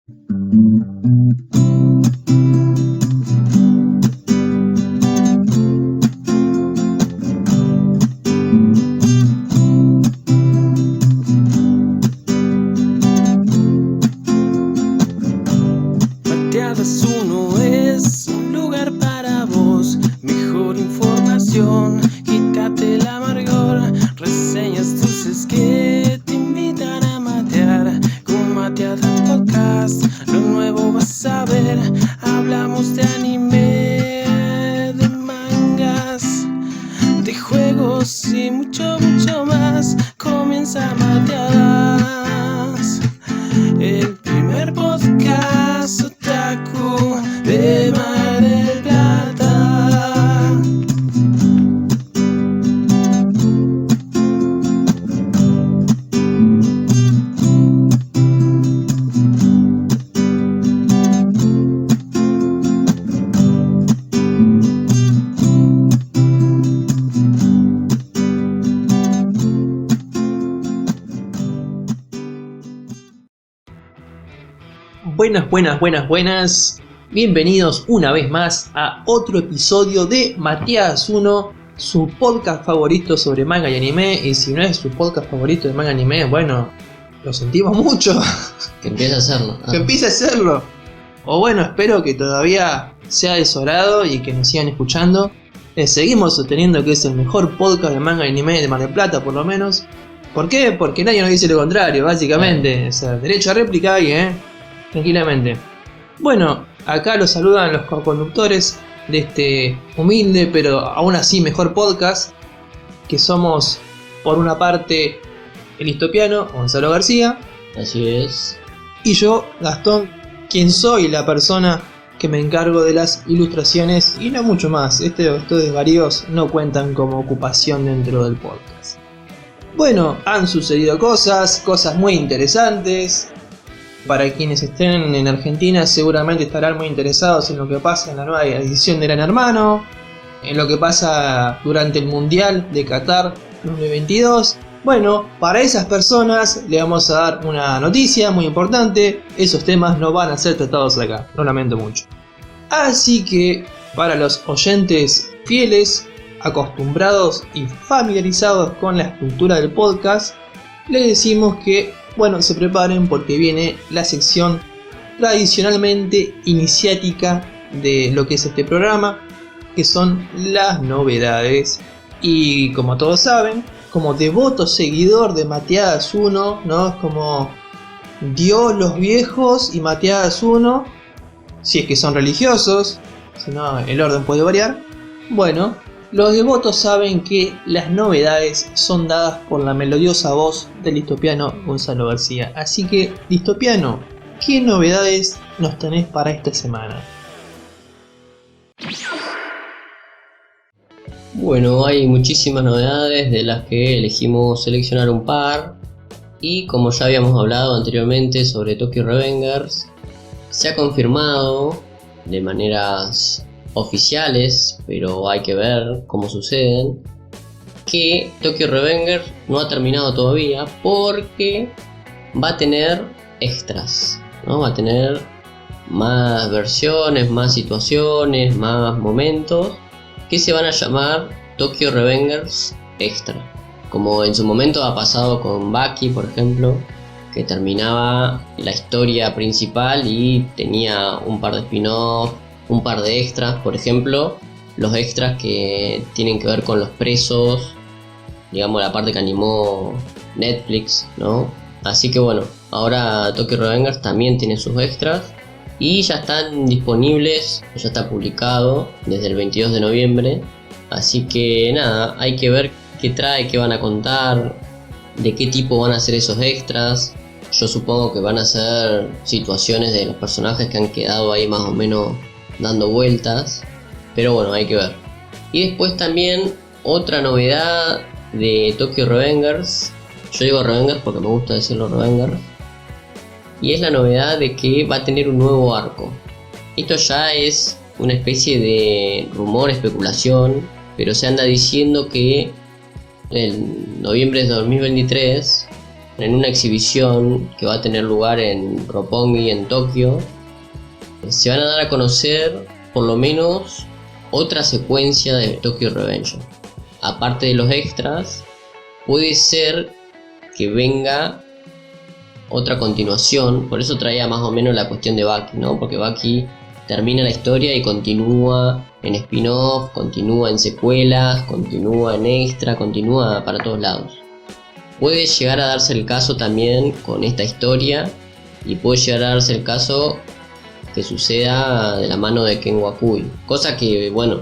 Mateadas 1 es un lugar para vos, mejor información, quítate el amargor, reseñas dulces que te invitan a matear. Con Mateadas Podcast, lo nuevo vas a ver, hablamos de anime, de mangas, de juegos y mucho más. Comienza Mateadas, el primer podcast otaku de Mar del Plata. Buenas. Bienvenidos una vez más a otro episodio de Mateadas 1, su podcast favorito sobre manga y anime. Y si no es su podcast favorito de manga y anime, bueno, lo sentimos mucho. Que empiece a hacerlo. Que empiece a hacerlo. O bueno, espero que todavía sea de su agrado y que nos sigan escuchando. Seguimos sosteniendo que es el mejor podcast de manga y anime de Mar del Plata, por lo menos. ¿Por qué? Porque nadie nos dice lo contrario, básicamente. O sea, derecho a réplica hay, tranquilamente. Bueno, acá los saludan los co-conductores de este humilde pero aún así mejor podcast, que somos por una parte el histopiano Gonzalo García. Así es. Y yo, Gastón, quien soy la persona que me encargo de las ilustraciones y no mucho más. Estos desvaríos no cuentan como ocupación dentro del podcast. Bueno, han sucedido cosas muy interesantes. Para quienes estén en Argentina seguramente estarán muy interesados en lo que pasa en la nueva edición de Gran Hermano, en lo que pasa durante el Mundial de Qatar 2022. Bueno, para esas personas le vamos a dar una noticia muy importante. Esos temas no van a ser tratados acá, lo lamento mucho. Así que para los oyentes fieles, acostumbrados y familiarizados con la estructura del podcast, les decimos que bueno, se preparen porque viene la sección tradicionalmente iniciática de lo que es este programa, que son las novedades. Y como todos saben, como devoto seguidor de Mateadas 1, ¿no? Es como Dios, los viejos y Mateadas 1, si es que son religiosos, si no el orden puede variar. Bueno, los devotos saben que las novedades son dadas por la melodiosa voz del histopiano Gonzalo García. Así que, histopiano, ¿qué novedades nos tenés para esta semana? Bueno, hay muchísimas novedades de las que elegimos seleccionar un par. Y como ya habíamos hablado anteriormente sobre Tokyo Revengers, se ha confirmado de maneras oficiales, pero hay que ver cómo suceden, que Tokyo Revengers no ha terminado todavía porque va a tener extras, ¿no? Va a tener más versiones, más situaciones, más momentos que se van a llamar Tokyo Revengers Extra, como en su momento ha pasado con Baki, por ejemplo, que terminaba la historia principal y tenía un par de spin-off, un par de extras, por ejemplo, los extras que tienen que ver con los presos, digamos la parte que animó Netflix, ¿no? Así que bueno, ahora Tokyo Revengers también tiene sus extras y ya están disponibles, ya está publicado desde el 22 de noviembre, así que nada, hay que ver qué trae, qué van a contar, de qué tipo van a ser esos extras. Yo supongo que van a ser situaciones de los personajes que han quedado ahí más o menos dando vueltas, pero bueno, hay que ver. Y después también otra novedad de Tokyo Revengers, yo digo Revengers porque me gusta decirlo Revengers, y es la novedad de que va a tener un nuevo arco. Esto ya es una especie de rumor, especulación, pero se anda diciendo que en noviembre de 2023 en una exhibición que va a tener lugar en Roppongi, en Tokio, se van a dar a conocer por lo menos otra secuencia de Tokyo Revenger. Aparte de los extras, puede ser que venga otra continuación. Por eso traía más o menos la cuestión de Baki, ¿no? Porque Baki termina la historia y continúa en spin-off, continúa en secuelas, continúa en extra, continúa para todos lados. Puede llegar a darse el caso también con esta historia, y puede llegar a darse el caso que suceda de la mano de Ken Wakui. Cosa que, bueno,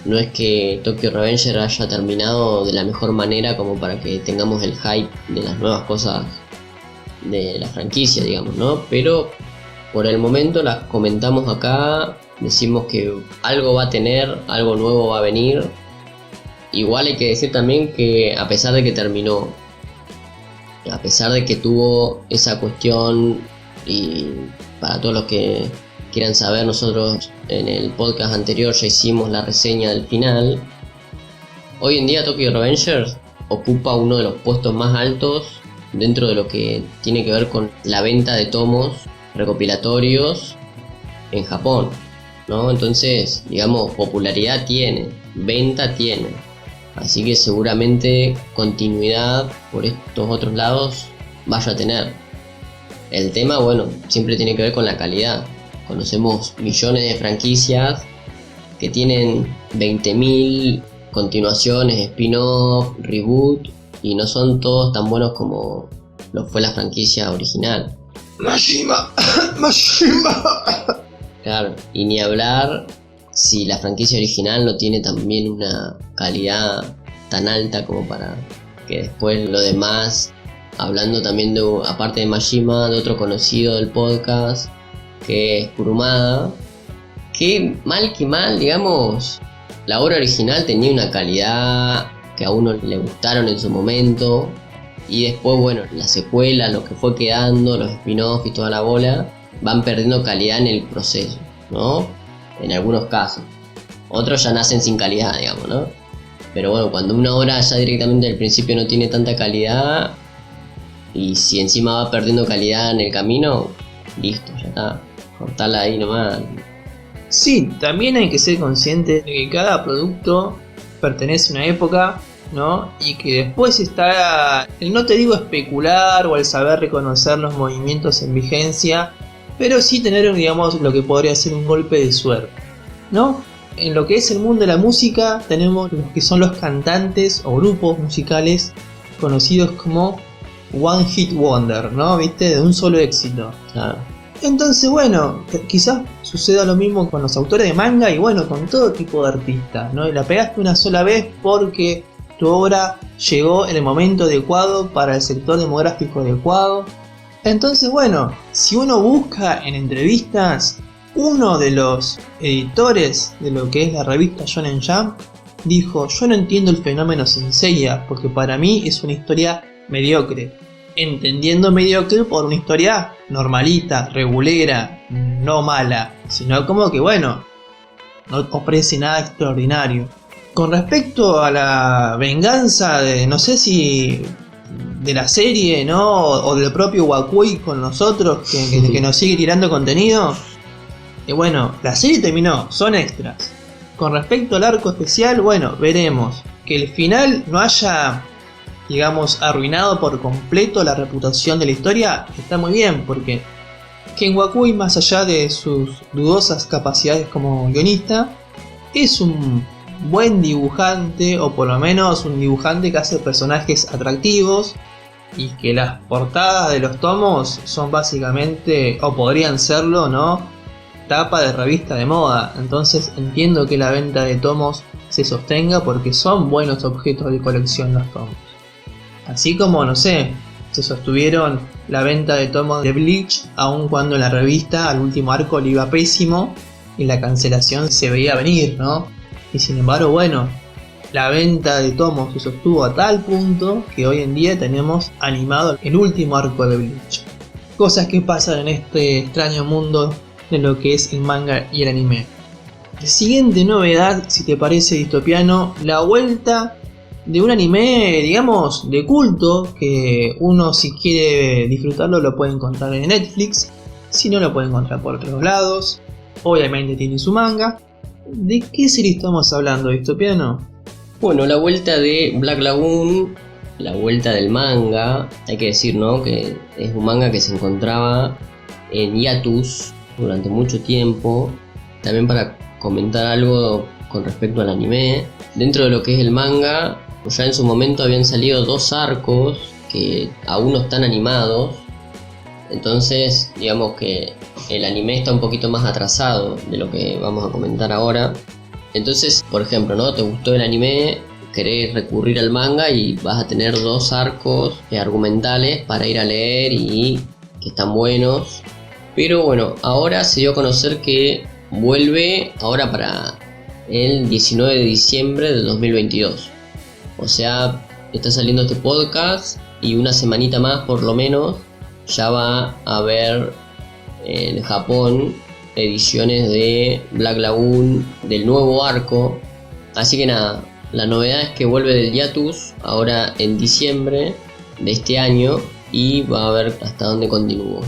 no es que Tokyo Revenger haya terminado de la mejor manera como para que tengamos el hype de las nuevas cosas de la franquicia, digamos, ¿no? Pero por el momento las comentamos acá, decimos que algo va a tener, algo nuevo va a venir. Igual hay que decir también que a pesar de que terminó, a pesar de que tuvo esa cuestión, y para todos los que quieran saber, nosotros en el podcast anterior ya hicimos la reseña del final. Hoy en día Tokyo Revengers ocupa uno de los puestos más altos dentro de lo que tiene que ver con la venta de tomos recopilatorios en Japón, ¿no? Entonces, digamos, popularidad tiene, venta tiene, así que seguramente continuidad por estos otros lados vaya a tener. El tema, bueno, siempre tiene que ver con la calidad. Conocemos millones de franquicias que tienen 20.000 continuaciones, spin-off, reboot, y no son todos tan buenos como lo fue la franquicia original. Mashima. Claro, y ni hablar si la franquicia original no tiene también una calidad tan alta como para que después lo demás, hablando también de, aparte de Mashima, de otro conocido del podcast, que es Kurumada, que mal, digamos, la obra original tenía una calidad que a uno le gustaron en su momento, y después, bueno, la secuela, lo que fue quedando, los spin-offs y toda la bola, van perdiendo calidad en el proceso, ¿no? En algunos casos. Otros ya nacen sin calidad, digamos, ¿no? Pero bueno, cuando una obra ya directamente al principio no tiene tanta calidad, y si encima va perdiendo calidad en el camino, listo, ya está, cortala ahí nomás. Sí, también hay que ser consciente de que cada producto pertenece a una época, ¿no? Y que después está el, no te digo especular o el saber reconocer los movimientos en vigencia, pero sí tener, digamos, lo que podría ser un golpe de suerte, ¿no? En lo que es el mundo de la música tenemos los que son los cantantes o grupos musicales conocidos como One Hit Wonder, ¿no? ¿Viste? De un solo éxito. Claro. Entonces, bueno, quizás suceda lo mismo con los autores de manga y bueno, con todo tipo de artistas, ¿no? Y la pegaste una sola vez porque tu obra llegó en el momento adecuado para el sector demográfico adecuado. Entonces, bueno, si uno busca en entrevistas, uno de los editores de lo que es la revista Shonen Jump dijo: yo no entiendo el fenómeno Saint Seiya porque para mí es una historia mediocre. Entendiendo mediocre por una historia normalita, regulera, no mala, sino como que bueno, no ofrece nada extraordinario. Con respecto a la venganza de, no sé si de la serie, ¿no? O del propio Wakui con nosotros, que nos sigue tirando contenido, bueno, la serie terminó, son extras. Con respecto al arco especial, bueno, veremos. Que el final no haya, digamos, arruinado por completo la reputación de la historia, está muy bien, porque Ken Wakui, más allá de sus dudosas capacidades como guionista, es un buen dibujante, o por lo menos un dibujante que hace personajes atractivos, y que las portadas de los tomos son básicamente, o podrían serlo, ¿no?, tapa de revista de moda. Entonces entiendo que la venta de tomos se sostenga porque son buenos objetos de colección los tomos. Así como, no sé, se sostuvieron la venta de tomos de Bleach, aun cuando en la revista al último arco le iba pésimo y la cancelación se veía venir, ¿no? Y sin embargo, bueno, la venta de tomos se sostuvo a tal punto que hoy en día tenemos animado el último arco de Bleach. Cosas que pasan en este extraño mundo de lo que es el manga y el anime. Siguiente novedad, si te parece, Distopiano, la vuelta de un anime, digamos, de culto, que uno si quiere disfrutarlo lo puede encontrar en Netflix, si no lo puede encontrar por otros lados, obviamente tiene su manga. ¿De qué serie estamos hablando, Distopiano? Bueno, la vuelta de Black Lagoon, la vuelta del manga, hay que decir, ¿no?, que es un manga que se encontraba en hiatus durante mucho tiempo. También para comentar algo con respecto al anime, dentro de lo que es el manga, ya en su momento habían salido 2 arcos que aún no están animados, entonces digamos que el anime está un poquito más atrasado de lo que vamos a comentar ahora. Entonces, por ejemplo, ¿no?, te gustó el anime, querés recurrir al manga y vas a tener 2 arcos argumentales para ir a leer y que están buenos. Pero bueno, ahora se dio a conocer que vuelve ahora para el 19 de diciembre del 2022. O sea, está saliendo este podcast y una semanita más por lo menos ya va a haber en Japón ediciones de Black Lagoon del nuevo arco. Así que nada, la novedad es que vuelve del hiatus ahora en diciembre de este año y va a ver hasta dónde continúa.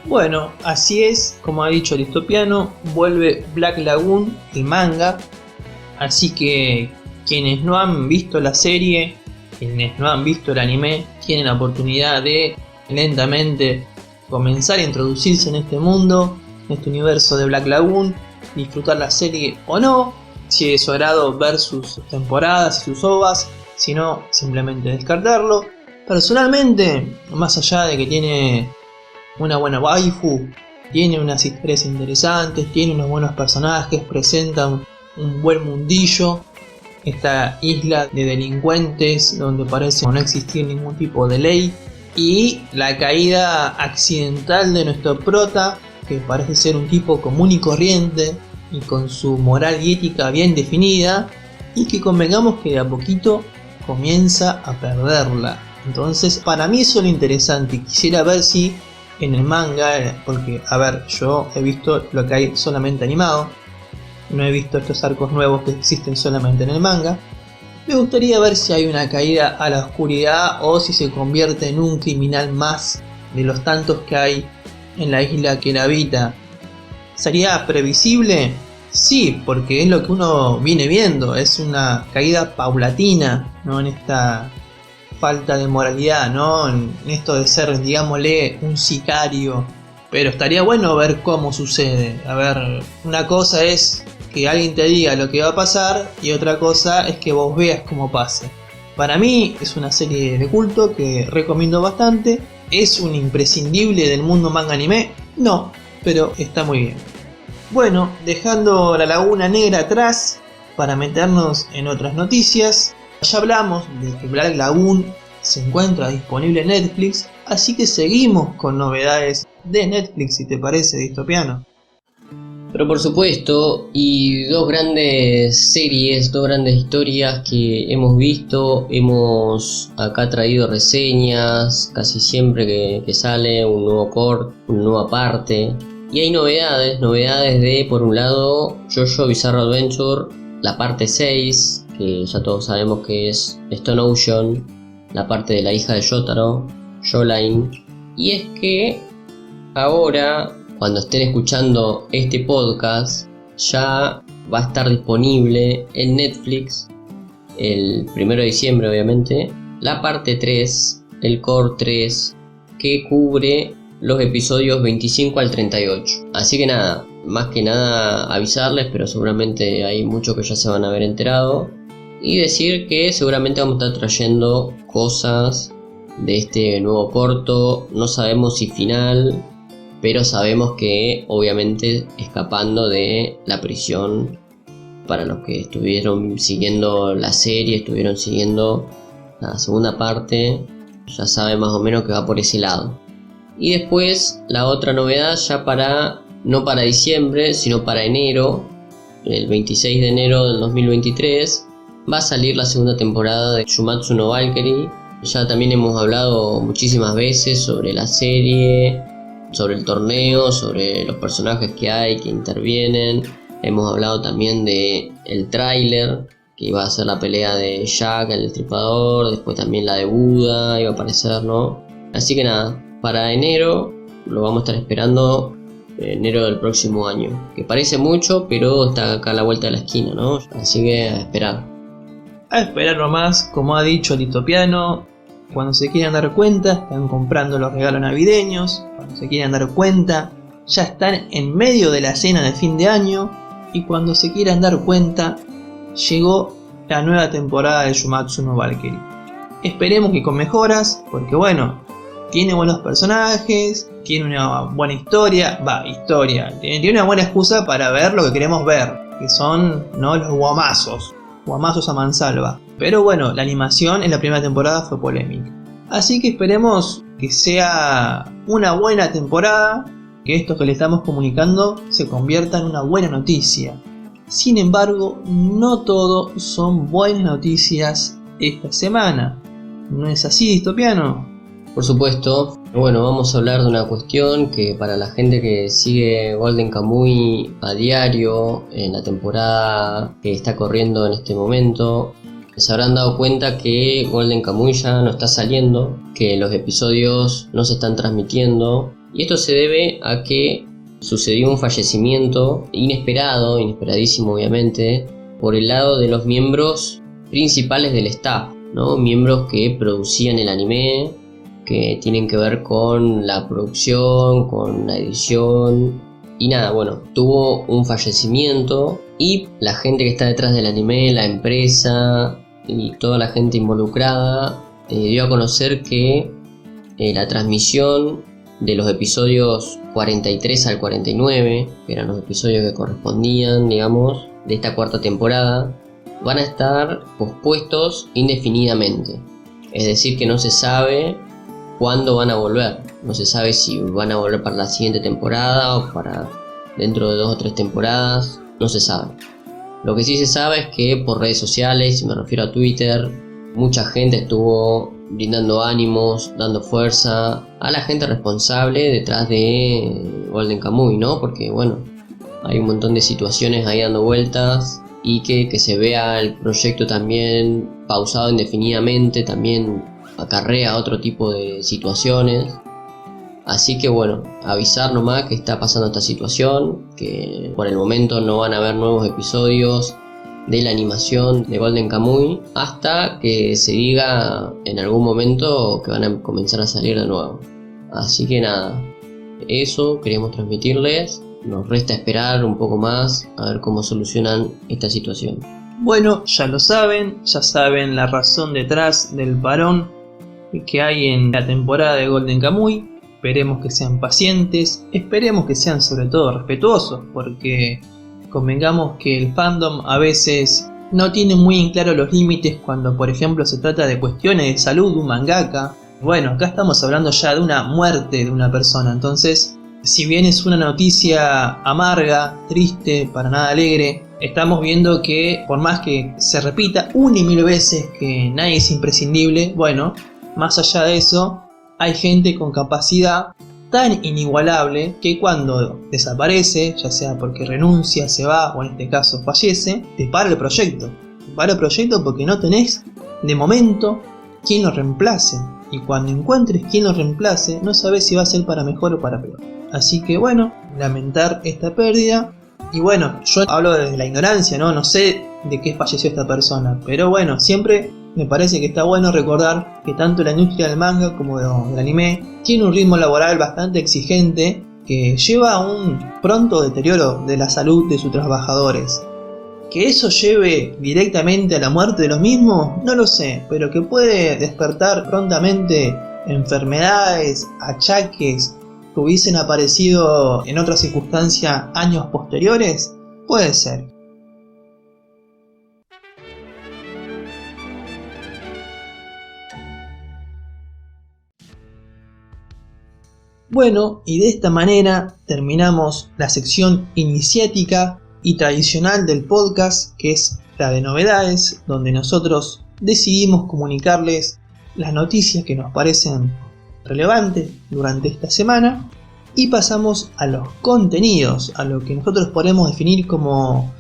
Bueno, así es, como ha dicho Distopiano, vuelve Black Lagoon, el manga. Así que quienes no han visto la serie, quienes no han visto el anime, tienen la oportunidad de lentamente comenzar a introducirse en este mundo, en este universo de Black Lagoon, disfrutar la serie o no, si es su agrado ver sus temporadas y sus ovas, si no, simplemente descartarlo. Personalmente, más allá de que tiene una buena waifu, tiene unas historias interesantes, tiene unos buenos personajes, presenta un buen mundillo, esta isla de delincuentes donde parece no existir ningún tipo de ley, y la caída accidental de nuestro prota, que parece ser un tipo común y corriente y con su moral y ética bien definida, y que convengamos que de a poquito comienza a perderla. Entonces, para mí eso es lo interesante, y quisiera ver si en el manga, porque a ver, yo he visto lo que hay solamente animado, no he visto estos arcos nuevos que existen solamente en el manga. Me gustaría ver si hay una caída a la oscuridad o si se convierte en un criminal más de los tantos que hay en la isla que la habita. ¿Sería previsible? Sí, porque es lo que uno viene viendo, es una caída paulatina, ¿no?, en esta falta de moralidad, ¿no?, en esto de ser, digámosle, un sicario. Pero estaría bueno ver cómo sucede. A ver, una cosa es que alguien te diga lo que va a pasar y otra cosa es que vos veas cómo pasa. Para mí es una serie de culto que recomiendo bastante. ¿Es un imprescindible del mundo manga anime? No, pero está muy bien. Bueno, dejando la Laguna Negra atrás para meternos en otras noticias. Ya hablamos de que Black Lagoon se encuentra disponible en Netflix, así que seguimos con novedades de Netflix, si te parece, Distopiano. Pero por supuesto, y 2 grandes series, 2 grandes historias que hemos visto, hemos acá traído reseñas casi siempre que sale un nuevo corte, una nueva parte. Y hay novedades de, por un lado, JoJo Bizarre Adventure, la parte 6, que ya todos sabemos que es Stone Ocean, la parte de la hija de Yotaro, Yoline. Y es que ahora, cuando estén escuchando este podcast, ya va a estar disponible en Netflix el 1 de diciembre, obviamente, la parte 3, el Core 3, que cubre los episodios 25 al 38. Así que nada, más que nada avisarles, pero seguramente hay muchos que ya se van a haber enterado, y decir que seguramente vamos a estar trayendo cosas de este nuevo corto. No sabemos si final, pero sabemos que obviamente escapando de la prisión. Para los que estuvieron siguiendo la serie, estuvieron siguiendo la segunda parte, ya saben más o menos que va por ese lado. Y después la otra novedad, ya no para diciembre, sino para enero, el 26 de enero del 2023, va a salir la segunda temporada de Shumatsu no Valkyrie. Ya también hemos hablado muchísimas veces sobre la serie, sobre el torneo, sobre los personajes que hay, que intervienen. Hemos hablado también de el tráiler que iba a ser la pelea de Jack, el Destripador, después también la de Buda iba a aparecer, ¿no? Así que nada, para enero lo vamos a estar esperando, enero del próximo año, que parece mucho, pero está acá a la vuelta de la esquina, ¿no? Así que a esperar. A esperar nomás, como ha dicho Litopiano, cuando se quieran dar cuenta, están comprando los regalos navideños, cuando se quieran dar cuenta, ya están en medio de la cena de fin de año, y cuando se quieran dar cuenta, llegó la nueva temporada de Shumatsu no Valkyrie. Esperemos que con mejoras, porque bueno, tiene buenos personajes, tiene una buena historia, tiene una buena excusa para ver lo que queremos ver, que son, ¿no?, los guamazos a mansalva. Pero bueno, la animación en la primera temporada fue polémica. Así que esperemos que sea una buena temporada, que esto que le estamos comunicando se convierta en una buena noticia. Sin embargo, no todo son buenas noticias esta semana. ¿No es así, Distopiano? Por supuesto. Bueno, vamos a hablar de una cuestión que para la gente que sigue Golden Kamuy a diario en la temporada que está corriendo en este momento, se habrán dado cuenta que Golden Kamuy ya no está saliendo, que los episodios no se están transmitiendo, y esto se debe a que sucedió un fallecimiento inesperadísimo obviamente, por el lado de los miembros principales del staff, ¿no? Miembros que producían el anime, que tienen que ver con la producción, con la edición, y nada, bueno, tuvo un fallecimiento y la gente que está detrás del anime, la empresa y toda la gente involucrada dio a conocer que la transmisión de los episodios 43 al 49, que eran los episodios que correspondían, digamos, de esta cuarta temporada, van a estar pospuestos indefinidamente. Es decir, que no se sabe cuándo van a volver. No se sabe si van a volver para la siguiente temporada o para dentro de 2 o 3 temporadas. No se sabe. Lo que sí se sabe es que por redes sociales, me refiero a Twitter, mucha gente estuvo brindando ánimos, dando fuerza a la gente responsable detrás de Golden Kamuy, ¿no? Porque bueno, hay un montón de situaciones ahí dando vueltas, y que se vea el proyecto también pausado indefinidamente también acarrea otro tipo de situaciones. Así que bueno, avisar nomás que está pasando esta situación, que por el momento no van a haber nuevos episodios de la animación de Golden Kamuy hasta que se diga en algún momento que van a comenzar a salir de nuevo. Así que nada, eso queríamos transmitirles. Nos resta esperar un poco más a ver cómo solucionan esta situación. Bueno, ya lo saben, ya saben la razón detrás del parón que hay en la temporada de Golden Kamuy. Esperemos que sean pacientes, esperemos que sean sobre todo respetuosos, porque convengamos que el fandom a veces no tiene muy en claro los límites cuando por ejemplo se trata de cuestiones de salud de un mangaka. Bueno, acá estamos hablando ya de una muerte de una persona, entonces si bien es una noticia amarga, triste, para nada alegre, estamos viendo que por más que se repita una y mil veces que nadie es imprescindible, bueno, más allá de eso, hay gente con capacidad tan inigualable que cuando desaparece, ya sea porque renuncia, se va o en este caso fallece, te para el proyecto. Te para el proyecto porque no tenés de momento quien lo reemplace. Y cuando encuentres quien lo reemplace, no sabes si va a ser para mejor o para peor. Así que bueno, lamentar esta pérdida. Y bueno, yo hablo desde la ignorancia, no sé de qué falleció esta persona. Pero bueno, siempre me parece que está bueno recordar que tanto la industria del manga como del anime tiene un ritmo laboral bastante exigente que lleva a un pronto deterioro de la salud de sus trabajadores. Que eso lleve directamente a la muerte de los mismos, no lo sé, pero que puede despertar prontamente enfermedades, achaques que hubiesen aparecido en otra circunstancia años posteriores, puede ser. Bueno, y de esta manera terminamos la sección iniciática y tradicional del podcast, que es la de novedades, donde nosotros decidimos comunicarles las noticias que nos parecen relevantes durante esta semana, y pasamos a los contenidos, a lo que nosotros podemos definir como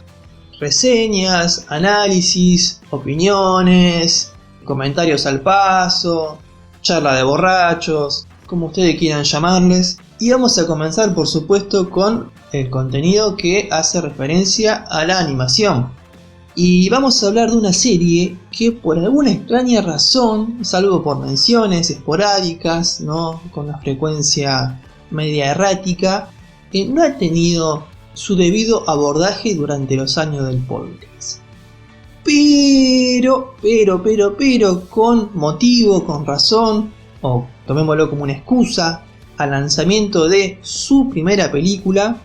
reseñas, análisis, opiniones, comentarios al paso, charla de borrachos, como ustedes quieran llamarles. Y vamos a comenzar, por supuesto, con el contenido que hace referencia a la animación. Y vamos a hablar de una serie que por alguna extraña razón, salvo por menciones esporádicas, ¿no?, con una frecuencia media errática, no ha tenido su debido abordaje durante los años del podcast. Pero, con motivo, con razón, o tomémoslo como una excusa, al lanzamiento de su primera película,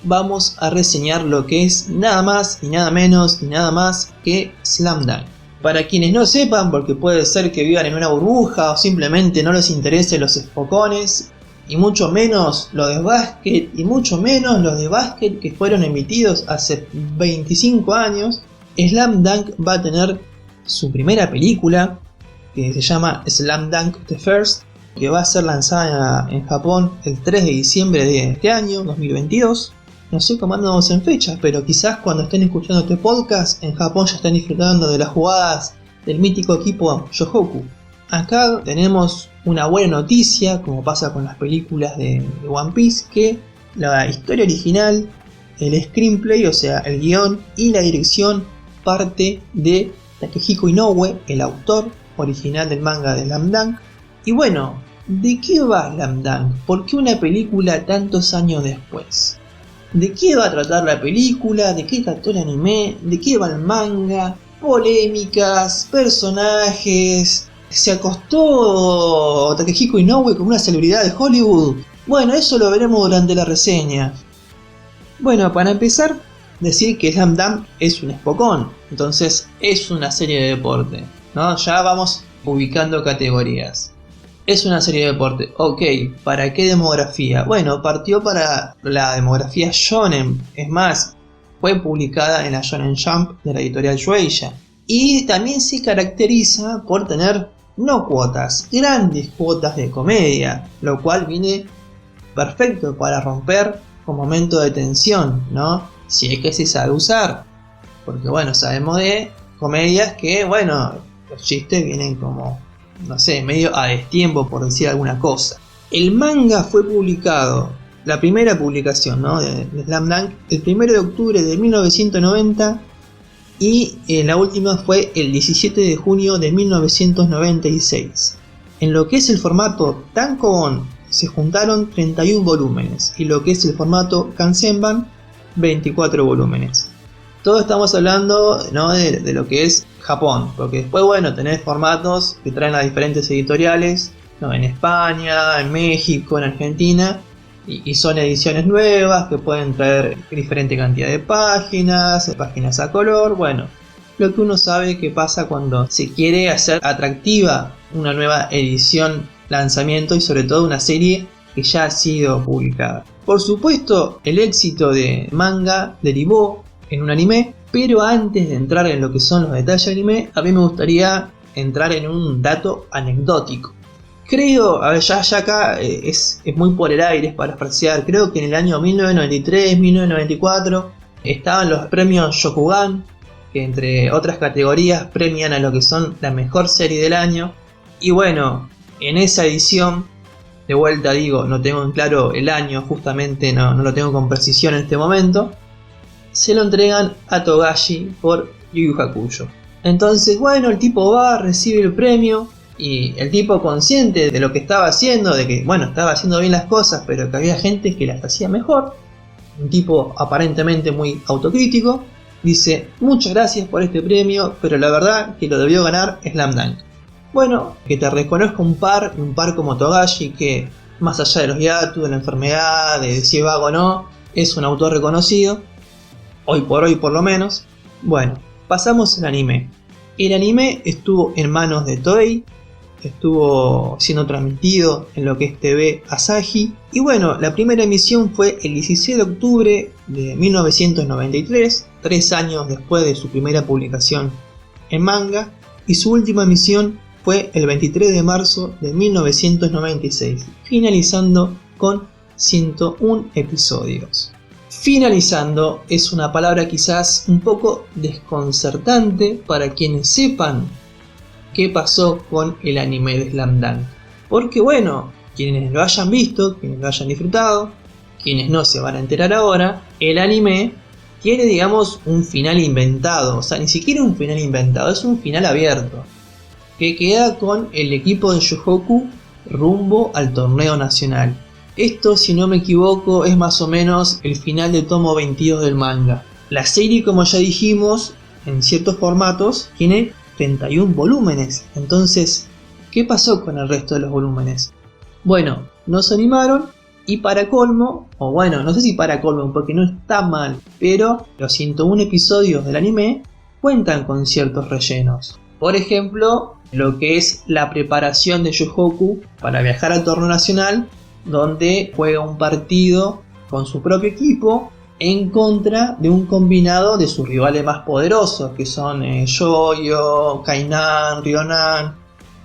vamos a reseñar lo que es nada más y nada menos y nada más que Slam Dunk. Para quienes no sepan, porque puede ser que vivan en una burbuja o simplemente no les interesen los espocones, y mucho menos los de básquet, y mucho menos los de básquet que fueron emitidos hace 25 años, Slam Dunk va a tener su primera película, que se llama Slam Dunk The First, que va a ser lanzada en Japón el 3 de diciembre de este año, 2022. No sé cómo andamos en fechas, pero quizás cuando estén escuchando este podcast, en Japón ya están disfrutando de las jugadas del mítico equipo Yohoku. Acá tenemos una buena noticia, como pasa con las películas de One Piece, que la historia original, el screenplay, o sea, el guión y la dirección parte de Takehiko Inoue, el autor original del manga de Slam Dunk. Y bueno, ¿de qué va Slam Dunk? ¿Por qué una película tantos años después? ¿De qué va a tratar la película? ¿De qué trató el anime? ¿De qué va el manga? Polémicas, personajes. ¿Se acostó Takehiko Inoue con una celebridad de Hollywood? Bueno, eso lo veremos durante la reseña. Bueno, para empezar, decir que Slam Dunk es un espocón, entonces es una serie de deporte, ¿no? Ya vamos ubicando categorías. Es una serie de deporte, ok, ¿para qué demografía? Bueno, partió para la demografía shonen, es más, fue publicada en la Shonen Jump de la editorial Shueisha. Y también se caracteriza por tener no cuotas, grandes cuotas de comedia, lo cual viene perfecto para romper con momentos de tensión, ¿no? Si es que se sabe usar, porque bueno, sabemos de comedias que, bueno, los chistes vienen como, no sé, medio a destiempo, por decir alguna cosa. El manga fue publicado, la primera publicación, ¿no?, de Slam Dunk, el 1 de octubre de 1990 y la última fue el 17 de junio de 1996. En lo que es el formato tankobon se juntaron 31 volúmenes y lo que es el formato kansenban 24 volúmenes. Todo estamos hablando, ¿no?, de lo que es Japón, porque después, bueno, tenés formatos que traen las diferentes editoriales, ¿no?, en España, en México, en Argentina, y son ediciones nuevas que pueden traer diferente cantidad de páginas a color. Bueno, lo que uno sabe que pasa cuando se quiere hacer atractiva una nueva edición, lanzamiento y sobre todo una serie que ya ha sido publicada. Por supuesto, el éxito de manga derivó en un anime, pero antes de entrar en lo que son los detalles del anime, a mí me gustaría entrar en un dato anecdótico. Creo, a ver, ya acá es muy por el aire, es para parafrasear, creo que en el año 1993, 1994 estaban los premios Shokugan, que entre otras categorías premian a lo que son la mejor serie del año. Y bueno, en esa edición, de vuelta digo, no tengo en claro el año, justamente no lo tengo con precisión en este momento, se lo entregan a Togashi por Yu Yu Hakusho. Entonces, bueno, el tipo va, recibe el premio. Y el tipo, consciente de lo que estaba haciendo, de que, bueno, estaba haciendo bien las cosas, pero que había gente que las hacía mejor, un tipo aparentemente muy autocrítico, dice: muchas gracias por este premio, pero la verdad que lo debió ganar Slam Dunk. Bueno, que te reconozca un par como Togashi, que más allá de los hiatus, de la enfermedad, de si es vago o no, es un autor reconocido, hoy por lo menos. Bueno, pasamos al anime. El anime estuvo en manos de Toei, estuvo siendo transmitido en lo que es TV Asahi. Y bueno, la primera emisión fue el 16 de octubre de 1993, 3 años después de su primera publicación en manga. Y su última emisión fue el 23 de marzo de 1996, finalizando con 101 episodios. Finalizando, es una palabra quizás un poco desconcertante para quienes sepan qué pasó con el anime de Slam Dunk. Porque bueno, quienes lo hayan visto, quienes lo hayan disfrutado, quienes no se van a enterar ahora, el anime tiene, digamos, un final inventado. O sea, ni siquiera un final inventado, es un final abierto, que queda con el equipo de Yohoku rumbo al torneo nacional. Esto, si no me equivoco, es más o menos el final del tomo 22 del manga. La serie, como ya dijimos, en ciertos formatos, tiene 31 volúmenes. Entonces, ¿qué pasó con el resto de los volúmenes? Bueno, no se animaron y para colmo, o bueno, no sé si para colmo porque no está mal, pero los 101 episodios del anime cuentan con ciertos rellenos. Por ejemplo, lo que es la preparación de Yohoku para viajar al torneo nacional, donde juega un partido con su propio equipo en contra de un combinado de sus rivales más poderosos, que son Yoyo, Kainan, Ryonan.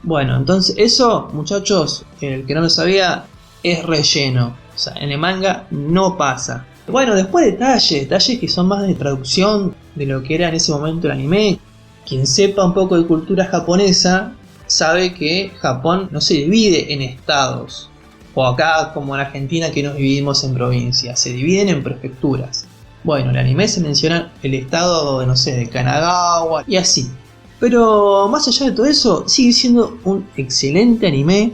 Bueno, entonces eso, muchachos, el que no lo sabía, es relleno. O sea, en el manga no pasa. Bueno, después detalles que son más de traducción de lo que era en ese momento el anime. Quien sepa un poco de cultura japonesa sabe que Japón no se divide en estados, o acá como en Argentina que nos dividimos en provincias, se dividen en prefecturas. Bueno, en el anime se menciona el estado de, no sé, de Kanagawa y así. Pero más allá de todo eso, sigue siendo un excelente anime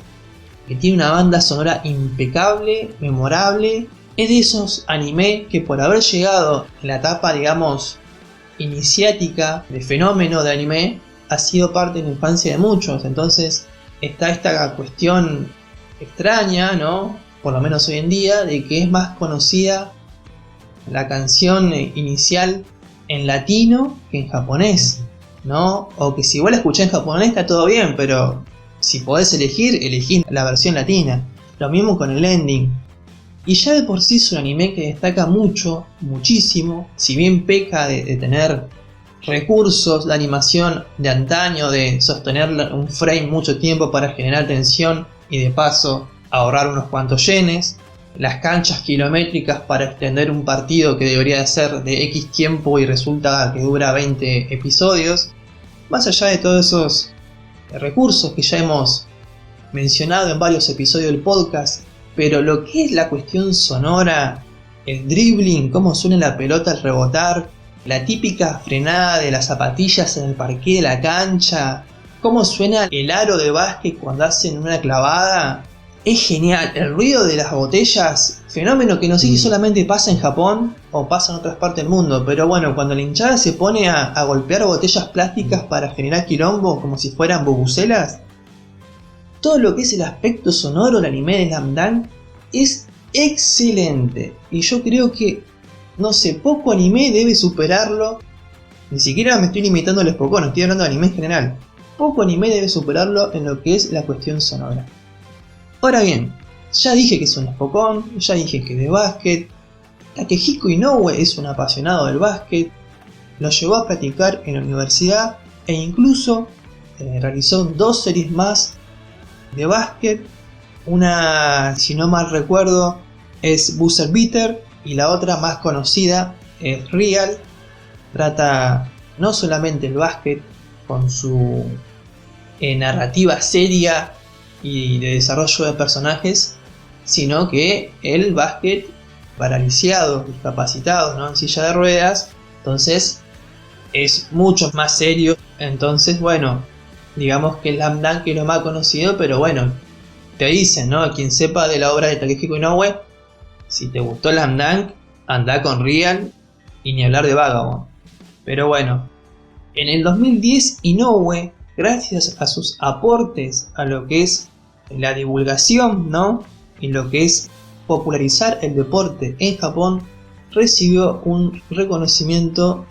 que tiene una banda sonora impecable, memorable. Es de esos anime que por haber llegado en la etapa, digamos, iniciática de fenómeno de anime, ha sido parte de la infancia de muchos. Entonces está esta cuestión extraña, ¿no? Por lo menos hoy en día, de que es más conocida la canción inicial en latino que en japonés, ¿no? O que si igual la escuché en japonés está todo bien, pero si podés elegir, elegí la versión latina. Lo mismo con el ending. Y ya de por sí es un anime que destaca mucho, muchísimo, si bien peca de tener recursos de animación de antaño, de sostener un frame mucho tiempo para generar tensión y de paso ahorrar unos cuantos yenes, las canchas kilométricas para extender un partido que debería ser de X tiempo y resulta que dura 20 episodios. Más allá de todos esos recursos que ya hemos mencionado en varios episodios del podcast, pero lo que es la cuestión sonora, el dribbling, cómo suena la pelota al rebotar, la típica frenada de las zapatillas en el parqué de la cancha, cómo suena el aro de básquet cuando hacen una clavada, es genial. El ruido de las botellas, fenómeno que no sé si solamente pasa en Japón o pasa en otras partes del mundo, pero bueno, cuando la hinchada se pone a golpear botellas plásticas para generar quilombo como si fueran bubucelas, todo lo que es el aspecto sonoro del anime de Slam Dunk es excelente. Y yo creo que, no sé, poco anime debe superarlo. Ni siquiera me estoy limitando al Spokon, estoy hablando de anime en general. Poco anime debe superarlo en lo que es la cuestión sonora. Ahora bien, ya dije que es un Spokon, ya dije que es de básquet. Takehiko Inoue es un apasionado del básquet. Lo llevó a practicar en la universidad e incluso realizó 2 series más de básquet. Una, si no mal recuerdo, es Buzzer Beater y la otra más conocida es Real. Trata no solamente el básquet con su narrativa seria y de desarrollo de personajes, sino que el básquet para lisiados, discapacitados, ¿no? En silla de ruedas, entonces es mucho más serio. Entonces, bueno, digamos que Slam Dunk es lo más conocido, pero bueno, te dicen, ¿no? Quien sepa de la obra de Takehiko Inoue, si te gustó Slam Dunk, anda con Real y ni hablar de Vagabond. Pero bueno, en el 2010 Inoue, gracias a sus aportes a lo que es la divulgación, ¿no? Y lo que es popularizar el deporte en Japón, recibió un reconocimiento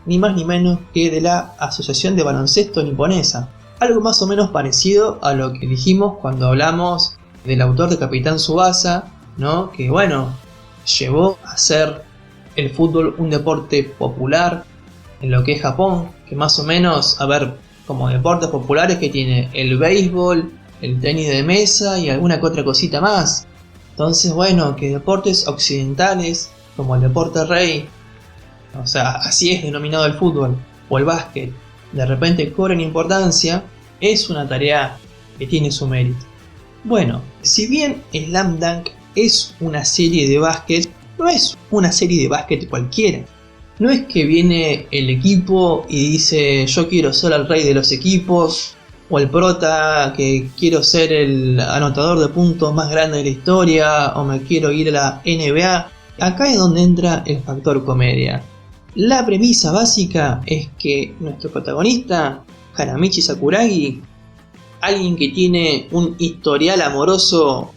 ni más ni menos que de la Asociación de Baloncesto Niponesa. Algo más o menos parecido a lo que dijimos cuando hablamos del autor de Capitán Tsubasa, ¿no? Que bueno, llevó a ser el fútbol un deporte popular en lo que es Japón, que más o menos, a ver, como deportes populares que tiene el béisbol, el tenis de mesa y alguna que otra cosita más. Entonces bueno, que deportes occidentales como el deporte rey, o sea, así es denominado el fútbol o el básquet, de repente cobran importancia, es una tarea que tiene su mérito. Bueno, si bien Slam Dunk es una serie de básquet, no es una serie de básquet cualquiera. No es que viene el equipo y dice yo quiero ser el rey de los equipos, o el prota que quiero ser el anotador de puntos más grande de la historia, o me quiero ir a la NBA. Acá es donde entra el factor comedia. La premisa básica es que nuestro protagonista, Hanamichi Sakuragi, alguien que tiene un historial amoroso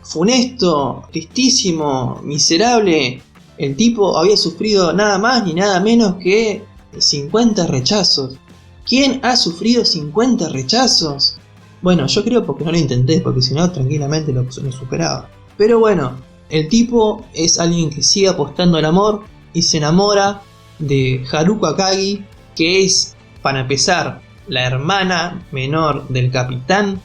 funesto, tristísimo, miserable, el tipo había sufrido nada más ni nada menos que 50 rechazos. ¿Quién ha sufrido 50 rechazos? Bueno, yo creo porque no lo intenté, porque si no tranquilamente lo superaba. Pero bueno, el tipo es alguien que sigue apostando al amor y se enamora de Haruko Akagi, que es, para empezar, la hermana menor del capitán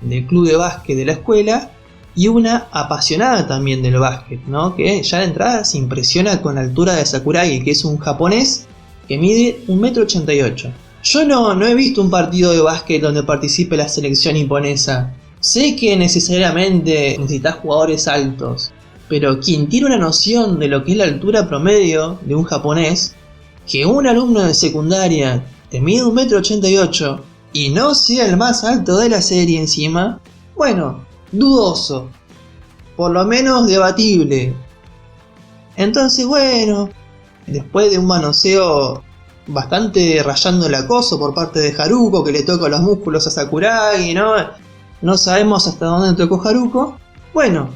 del club de básquet de la escuela y una apasionada también del básquet, ¿no? Que ya de entrada se impresiona con la altura de Sakuragi, que es un japonés que mide 1,88 m. Yo no he visto un partido de básquet donde participe la selección japonesa. Sé que necesariamente necesitas jugadores altos, pero quien tiene una noción de lo que es la altura promedio de un japonés, que un alumno de secundaria te mide 1,88 m y no sea el más alto de la serie encima, bueno, dudoso, por lo menos debatible. Entonces bueno, después de un manoseo bastante rayando el acoso por parte de Haruko, que le toca los músculos a Sakuragi, no sabemos hasta dónde tocó Haruko. Bueno,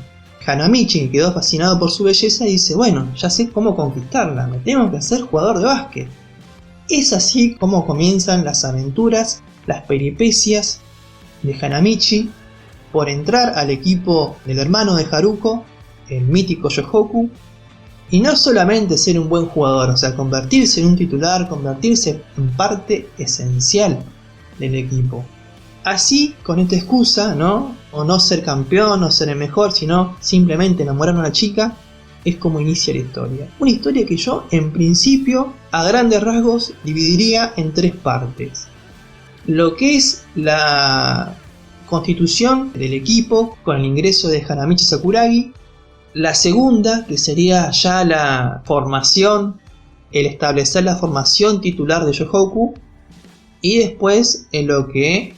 Hanamichi quedó fascinado por su belleza y dice, bueno, ya sé cómo conquistarla, me tengo que hacer jugador de básquet. Es así como comienzan las aventuras, las peripecias de Hanamichi por entrar al equipo del hermano de Haruko, el mítico Yohoku, y no solamente ser un buen jugador, o sea, convertirse en un titular, convertirse en parte esencial del equipo. Así, con esta excusa, ¿no? O no ser campeón, no ser el mejor, sino simplemente enamorar a una chica, es como inicia la historia. Una historia que yo, en principio, a grandes rasgos, dividiría en 3 partes. Lo que es la constitución del equipo con el ingreso de Hanamichi Sakuragi. La segunda, que sería ya la formación, el establecer la formación titular de Yohoku. Y después en lo que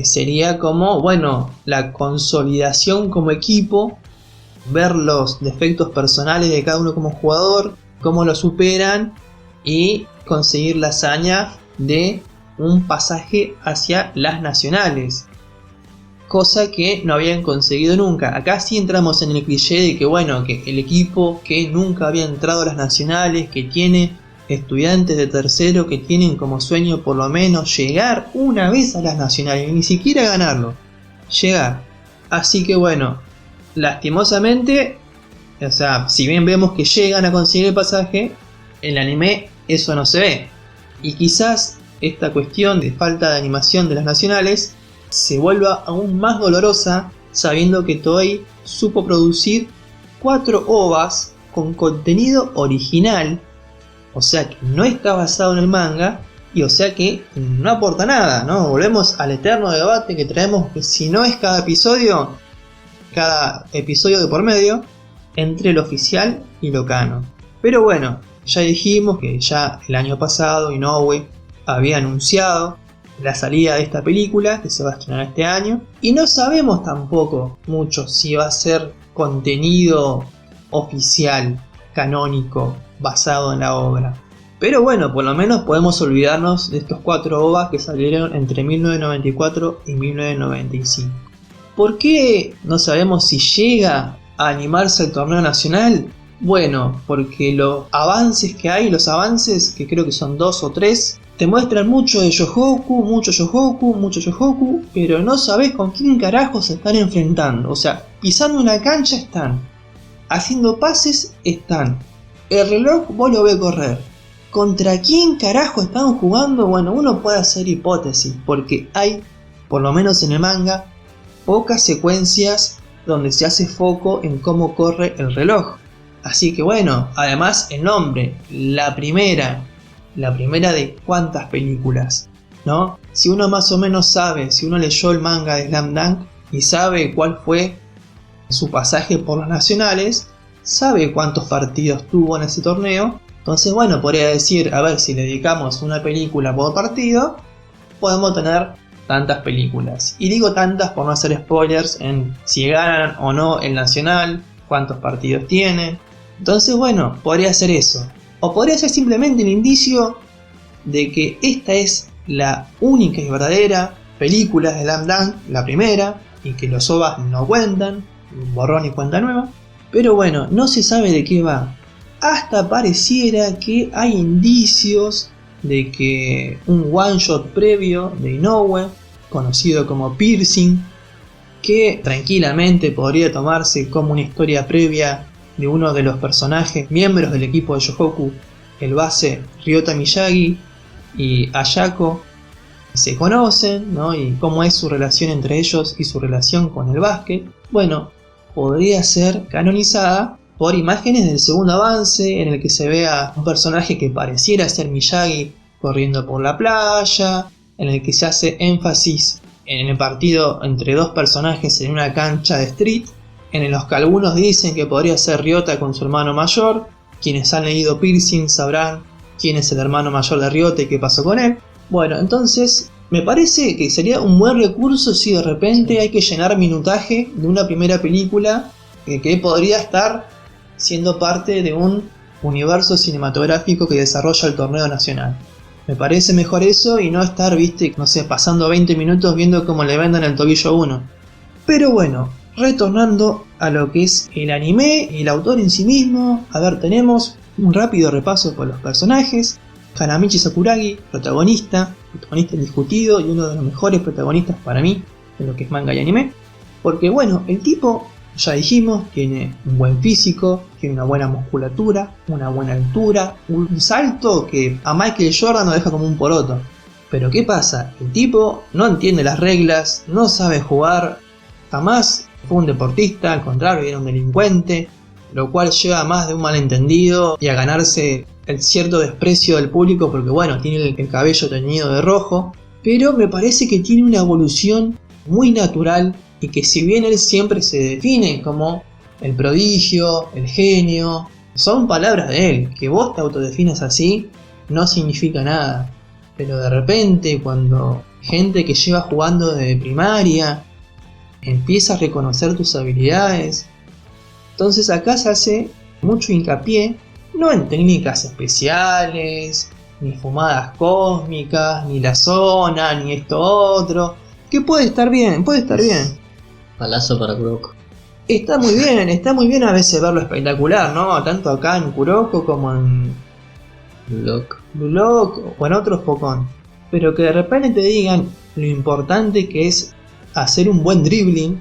sería como, bueno, la consolidación como equipo, ver los defectos personales de cada uno como jugador, cómo lo superan y conseguir la hazaña de un pasaje hacia las nacionales. Cosa que no habían conseguido nunca. Acá sí entramos en el cliché de que bueno, que el equipo que nunca había entrado a las nacionales, que tiene estudiantes de tercero que tienen como sueño por lo menos llegar una vez a las nacionales, ni siquiera ganarlo, llegar. Así que bueno, lastimosamente, o sea, si bien vemos que llegan a conseguir el pasaje, en el anime eso no se ve. Y quizás esta cuestión de falta de animación de las nacionales se vuelva aún más dolorosa sabiendo que Toei supo producir 4 OVAs con contenido original, o sea que no está basado en el manga y o sea que no aporta nada, ¿no? Volvemos al eterno debate que traemos, que si no es cada episodio de por medio, entre lo oficial y lo canon. Pero bueno, ya dijimos que ya el año pasado Inoue había anunciado la salida de esta película que se va a estrenar este año y no sabemos tampoco mucho si va a ser contenido oficial, canónico, basado en la obra. Pero bueno, por lo menos podemos olvidarnos de estos 4 OVAs que salieron entre 1994 y 1995. ¿Por qué no sabemos si llega a animarse el torneo nacional? Bueno, porque los avances que hay, que creo que son 2 o 3, te muestran mucho de Yohoku, mucho Yohoku, pero no sabes con quién carajo se están enfrentando. O sea, pisando una cancha están, haciendo pases están, el reloj vos lo ves correr. ¿Contra quién carajo están jugando? Bueno, uno puede hacer hipótesis, porque hay, por lo menos en el manga, pocas secuencias donde se hace foco en cómo corre el reloj. Así que bueno, además el nombre, la primera de cuántas películas, ¿no? Si uno más o menos sabe, si uno leyó el manga de Slam Dunk y sabe cuál fue su pasaje por los nacionales, sabe cuántos partidos tuvo en ese torneo. Entonces bueno, podría decir, a ver, si le dedicamos una película por partido, podemos tener tantas películas. Y digo tantas por no hacer spoilers en si ganan o no el nacional, cuántos partidos tiene. Entonces bueno, podría ser eso. O podría ser simplemente un indicio de que esta es la única y verdadera película de Slam Dunk, la primera, y que los OVAs no cuentan, borrón y cuenta nueva. Pero bueno, no se sabe de qué va. Hasta pareciera que hay indicios de que un one shot previo de Inoue, conocido como Piercing, que tranquilamente podría tomarse como una historia previa de uno de los personajes miembros del equipo de Yohoku, el base Ryota Miyagi y Ayako, se conocen, ¿no? Y cómo es su relación entre ellos y su relación con el básquet. Bueno, podría ser canonizada por imágenes del segundo avance, en el que se ve a un personaje que pareciera ser Miyagi corriendo por la playa, en el que se hace énfasis en el partido entre dos personajes en una cancha de street, en los que algunos dicen que podría ser Ryota con su hermano mayor. Quienes han leído Piercing sabrán quién es el hermano mayor de Ryota y qué pasó con él. Bueno, entonces me parece que sería un buen recurso si de repente hay que llenar minutaje de una primera película que podría estar siendo parte de un universo cinematográfico que desarrolla el torneo nacional. Me parece mejor eso y no estar, no sé, pasando 20 minutos viendo cómo le vendan el tobillo a uno. Pero bueno, retornando a lo que es el anime y el autor en sí mismo, a ver, tenemos un rápido repaso por los personajes. Hanamichi Sakuragi, protagonista indiscutido y uno de los mejores protagonistas para mí en lo que es manga y anime. Porque bueno, el tipo, ya dijimos, tiene un buen físico, tiene una buena musculatura, una buena altura, un salto que a Michael Jordan lo deja como un poroto. Pero ¿qué pasa? El tipo no entiende las reglas, no sabe jugar, jamás fue un deportista, al contrario, era un delincuente, lo cual lleva a más de un malentendido y a ganarse el cierto desprecio del público porque bueno, tiene el cabello teñido de rojo, pero me parece que tiene una evolución muy natural y que si bien él siempre se define como el prodigio, el genio, son palabras de él, que vos te autodefines así no significa nada, pero de repente cuando gente que lleva jugando desde primaria empieza a reconocer tus habilidades, entonces acá se hace mucho hincapié no en técnicas especiales, ni fumadas cósmicas, ni la zona, ni esto otro, que puede estar bien. Palazo para Kuroko. Está muy bien a veces verlo espectacular, ¿no? Tanto acá en Kuroko como en Blue Lock o en otros Pokémon. Pero que de repente te digan lo importante que es hacer un buen dribbling,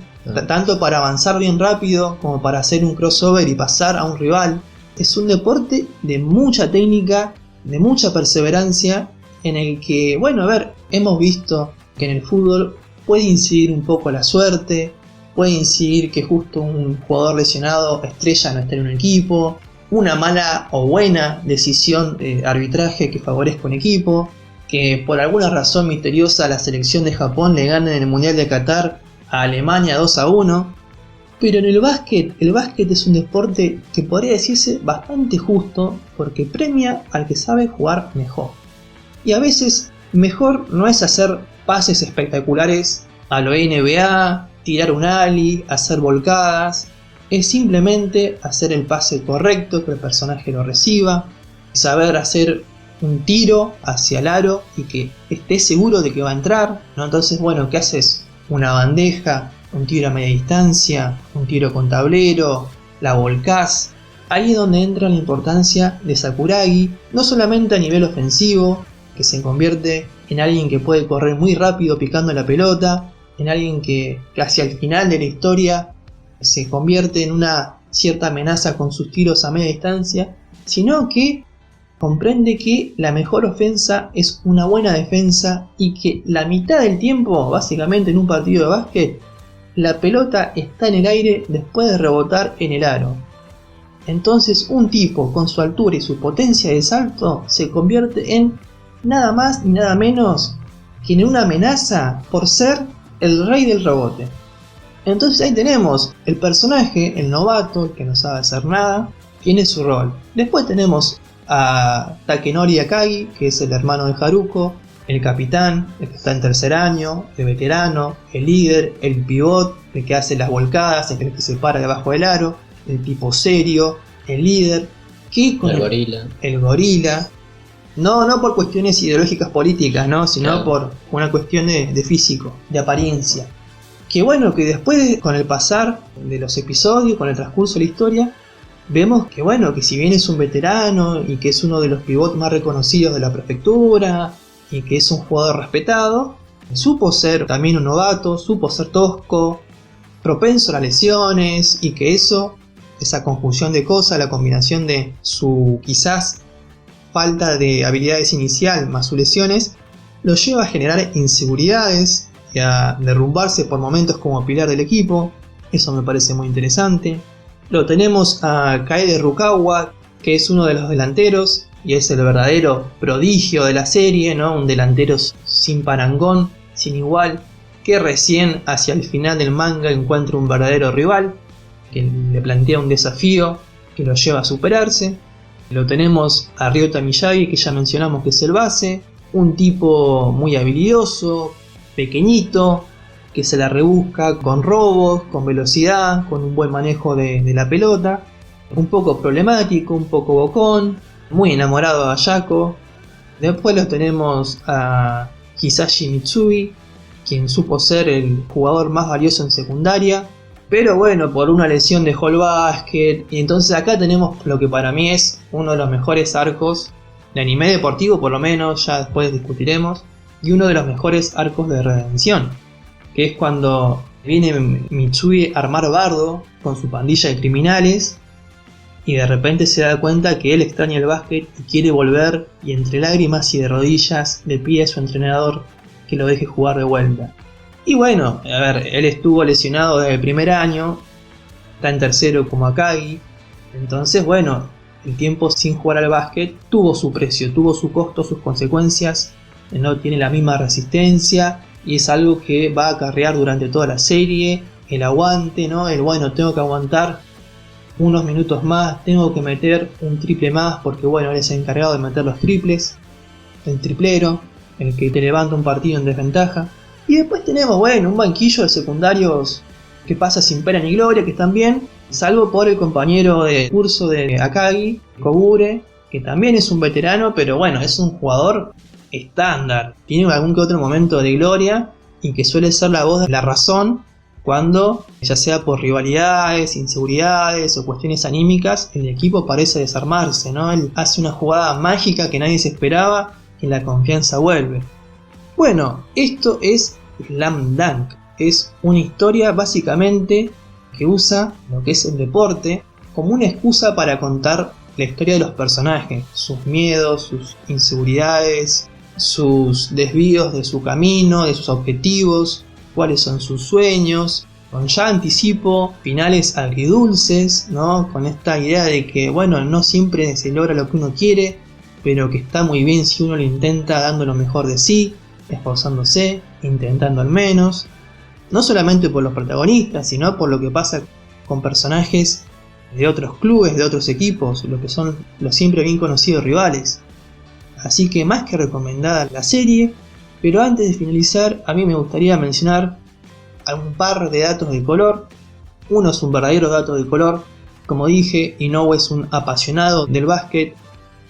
tanto para avanzar bien rápido como para hacer un crossover y pasar a un rival. Es un deporte de mucha técnica, de mucha perseverancia, en el que, bueno, a ver, hemos visto que en el fútbol puede incidir un poco la suerte, puede incidir que justo un jugador lesionado estrella no esté en un equipo, una mala o buena decisión de arbitraje que favorezca un equipo, que por alguna razón misteriosa la selección de Japón le gane en el Mundial de Qatar a Alemania 2-1. Pero en el básquet es un deporte que podría decirse bastante justo porque premia al que sabe jugar mejor. Y a veces mejor no es hacer pases espectaculares a lo NBA, tirar un alley, hacer volcadas. Es simplemente hacer el pase correcto, que el personaje lo reciba, saber hacer un tiro hacia el aro y que estés seguro de que va a entrar, ¿no? Entonces, bueno, ¿qué haces? Una bandeja, un tiro a media distancia, un tiro con tablero, la volcás. Ahí es donde entra la importancia de Sakuragi, no solamente a nivel ofensivo, que se convierte en alguien que puede correr muy rápido picando la pelota, en alguien que hacia el final de la historia se convierte en una cierta amenaza con sus tiros a media distancia, sino que comprende que la mejor ofensa es una buena defensa y que la mitad del tiempo, básicamente en un partido de básquet, la pelota está en el aire después de rebotar en el aro. Entonces un tipo con su altura y su potencia de salto se convierte en nada más ni nada menos que en una amenaza por ser el rey del rebote. Entonces ahí tenemos el personaje, el novato, el que no sabe hacer nada, tiene su rol. Después tenemos a Takenori Akagi, que es el hermano de Haruko, el capitán, el que está en tercer año, el veterano, el líder, el pivot, el que hace las volcadas, el que se para debajo del aro, el tipo serio, el líder, que con el gorila. No por cuestiones ideológicas políticas, ¿no? Sino claro, por una cuestión de físico, de apariencia. Que bueno, que después con el pasar de los episodios, con el transcurso de la historia, vemos que bueno, que si bien es un veterano y que es uno de los pivots más reconocidos de la prefectura y que es un jugador respetado, supo ser también un novato, supo ser tosco, propenso a las lesiones, y que esa conjunción de cosas, la combinación de su quizás falta de habilidades inicial más sus lesiones, lo lleva a generar inseguridades y a derrumbarse por momentos como pilar del equipo. Eso me parece muy interesante. Lo tenemos a Kaede Rukawa, que es uno de los delanteros y es el verdadero prodigio de la serie, ¿no? Un delantero sin parangón, sin igual, que recién hacia el final del manga encuentra un verdadero rival que le plantea un desafío que lo lleva a superarse. Lo tenemos a Ryota Miyagi, que ya mencionamos que es el base, un tipo muy habilidoso, pequeñito, que se la rebusca con robos, con velocidad, con un buen manejo de la pelota, un poco problemático, un poco bocón, muy enamorado de Ayako. Después lo tenemos a Hisashi Mitsui, quien supo ser el jugador más valioso en secundaria, pero bueno, por una lesión dejó el básquet. Y entonces acá tenemos lo que para mí es uno de los mejores arcos de anime deportivo, por lo menos, ya después discutiremos, y uno de los mejores arcos de redención, que es cuando viene Mitsui a armar bardo con su pandilla de criminales y de repente se da cuenta que él extraña el básquet y quiere volver, y entre lágrimas y de rodillas le pide a su entrenador que lo deje jugar de vuelta. Y bueno, a ver, él estuvo lesionado desde el primer año, está en tercero como Akagi, entonces bueno, el tiempo sin jugar al básquet tuvo su precio, tuvo su costo, sus consecuencias, no tiene la misma resistencia y es algo que va a acarrear durante toda la serie, el aguante, ¿no? El bueno, tengo que aguantar unos minutos más, tengo que meter un triple más porque bueno, él es el encargado de meter los triples, el triplero, el que te levanta un partido en desventaja. Y después tenemos, bueno, un banquillo de secundarios que pasa sin pena ni gloria, que están bien, salvo por el compañero de curso de Akagi, Kogure, que también es un veterano, pero bueno, es un jugador estándar. Tiene algún que otro momento de gloria y que suele ser la voz de la razón cuando, ya sea por rivalidades, inseguridades o cuestiones anímicas, el equipo parece desarmarse, ¿no? Él hace una jugada mágica que nadie se esperaba y la confianza vuelve. Bueno, esto es Slam Dunk. Es una historia básicamente que usa lo que es el deporte como una excusa para contar la historia de los personajes, sus miedos, sus inseguridades, sus desvíos de su camino, de sus objetivos, cuáles son sus sueños, con ya anticipo finales agridulces, ¿no? Con esta idea de que, bueno, no siempre se logra lo que uno quiere, pero que está muy bien si uno lo intenta dando lo mejor de sí, esforzándose, intentando al menos, no solamente por los protagonistas, sino por lo que pasa con personajes de otros clubes, de otros equipos, lo que son los siempre bien conocidos rivales. Así que más que recomendada la serie, pero antes de finalizar, a mí me gustaría mencionar un par de datos de color. Uno es un verdadero dato de color. Como dije, Inoue es un apasionado del básquet,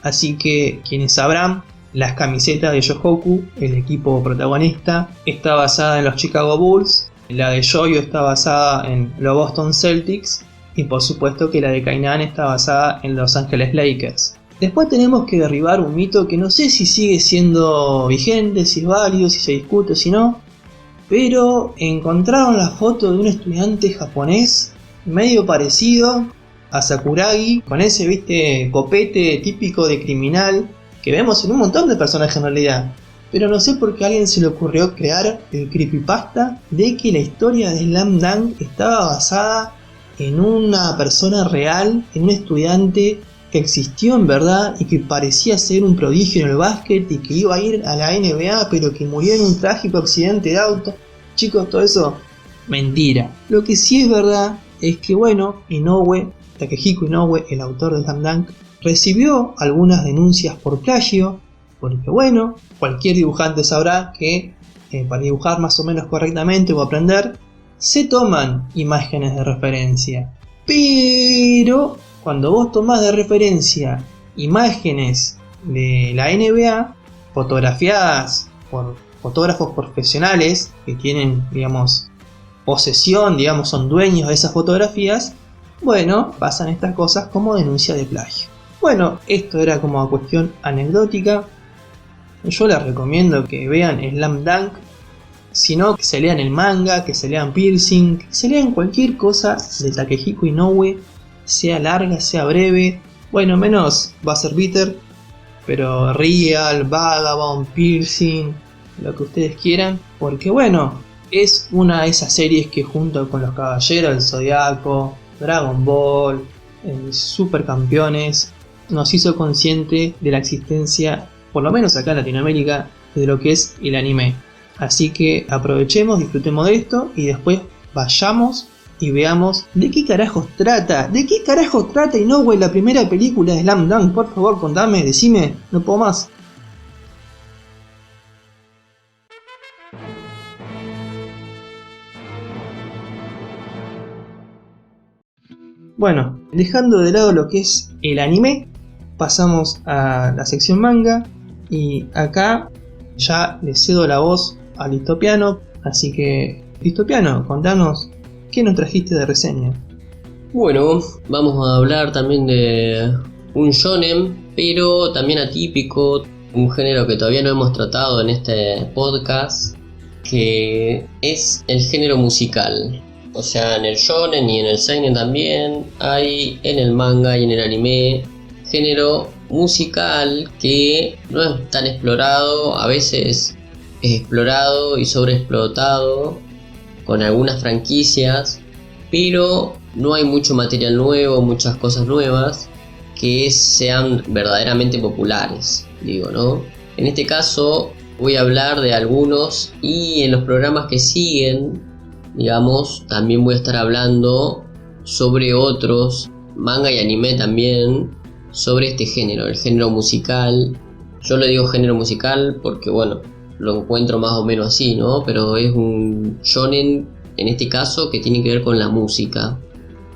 así que quienes sabrán, las camisetas de Yohoku, el equipo protagonista, está basada en los Chicago Bulls, la de Yoyo está basada en los Boston Celtics y por supuesto que la de Kainan está basada en Los Angeles Lakers. Después tenemos que derribar un mito que no sé si sigue siendo vigente, si es válido, si se discute, si no, pero encontraron la foto de un estudiante japonés medio parecido a Sakuragi, con ese, viste, copete típico de criminal que vemos en un montón de personajes en realidad. Pero no sé por qué a alguien se le ocurrió crear el creepypasta de que la historia de Slam Dunk estaba basada en una persona real, en un estudiante que existió en verdad y que parecía ser un prodigio en el básquet y que iba a ir a la NBA, pero que murió en un trágico accidente de auto. Chicos, todo eso, mentira. Lo que sí es verdad es que, bueno, Takehiko Inoue, el autor de Slam Dunk, recibió algunas denuncias por plagio, porque, bueno, cualquier dibujante sabrá que para dibujar más o menos correctamente o aprender, se toman imágenes de referencia. Pero cuando vos tomás de referencia imágenes de la NBA, fotografiadas por fotógrafos profesionales que tienen, digamos, posesión, digamos, son dueños de esas fotografías, bueno, pasan estas cosas como denuncia de plagio. Bueno, esto era como cuestión anecdótica. Yo les recomiendo que vean Slam Dunk, sino que se lean el manga, que se lean Piercing, que se lean cualquier cosa de Takehiko Inoue, sea larga, sea breve, bueno, menos Buzzer Beater, pero Real, Vagabond, Piercing, lo que ustedes quieran, porque bueno, es una de esas series que junto con Los Caballeros del Zodiaco, Dragon Ball, Supercampeones, nos hizo consciente de la existencia, por lo menos acá en Latinoamérica, de lo que es el anime. Así que aprovechemos, disfrutemos de esto y después vayamos y veamos de qué carajos trata. ¿De qué carajos trata Inoue, la primera película de Slam Dunk? Por favor, contame, decime, no puedo más. Bueno, dejando de lado lo que es el anime, pasamos a la sección manga y acá ya le cedo la voz a Listopiano, así que Listopiano, contanos qué nos trajiste de reseña. Bueno, vamos a hablar también de un shonen, pero también atípico, un género que todavía no hemos tratado en este podcast, que es el género musical. O sea, en el shonen y en el seinen también hay, en el manga y en el anime, género musical que no es tan explorado, a veces es explorado y sobreexplotado con algunas franquicias, pero no hay mucho material nuevo, muchas cosas nuevas que sean verdaderamente populares, digo, ¿no? En este caso voy a hablar de algunos y en los programas que siguen, digamos, también voy a estar hablando sobre otros, manga y anime también, sobre este género, el género musical. Yo le digo género musical porque, bueno, lo encuentro más o menos así, ¿no? Pero es un shonen, en este caso, que tiene que ver con la música.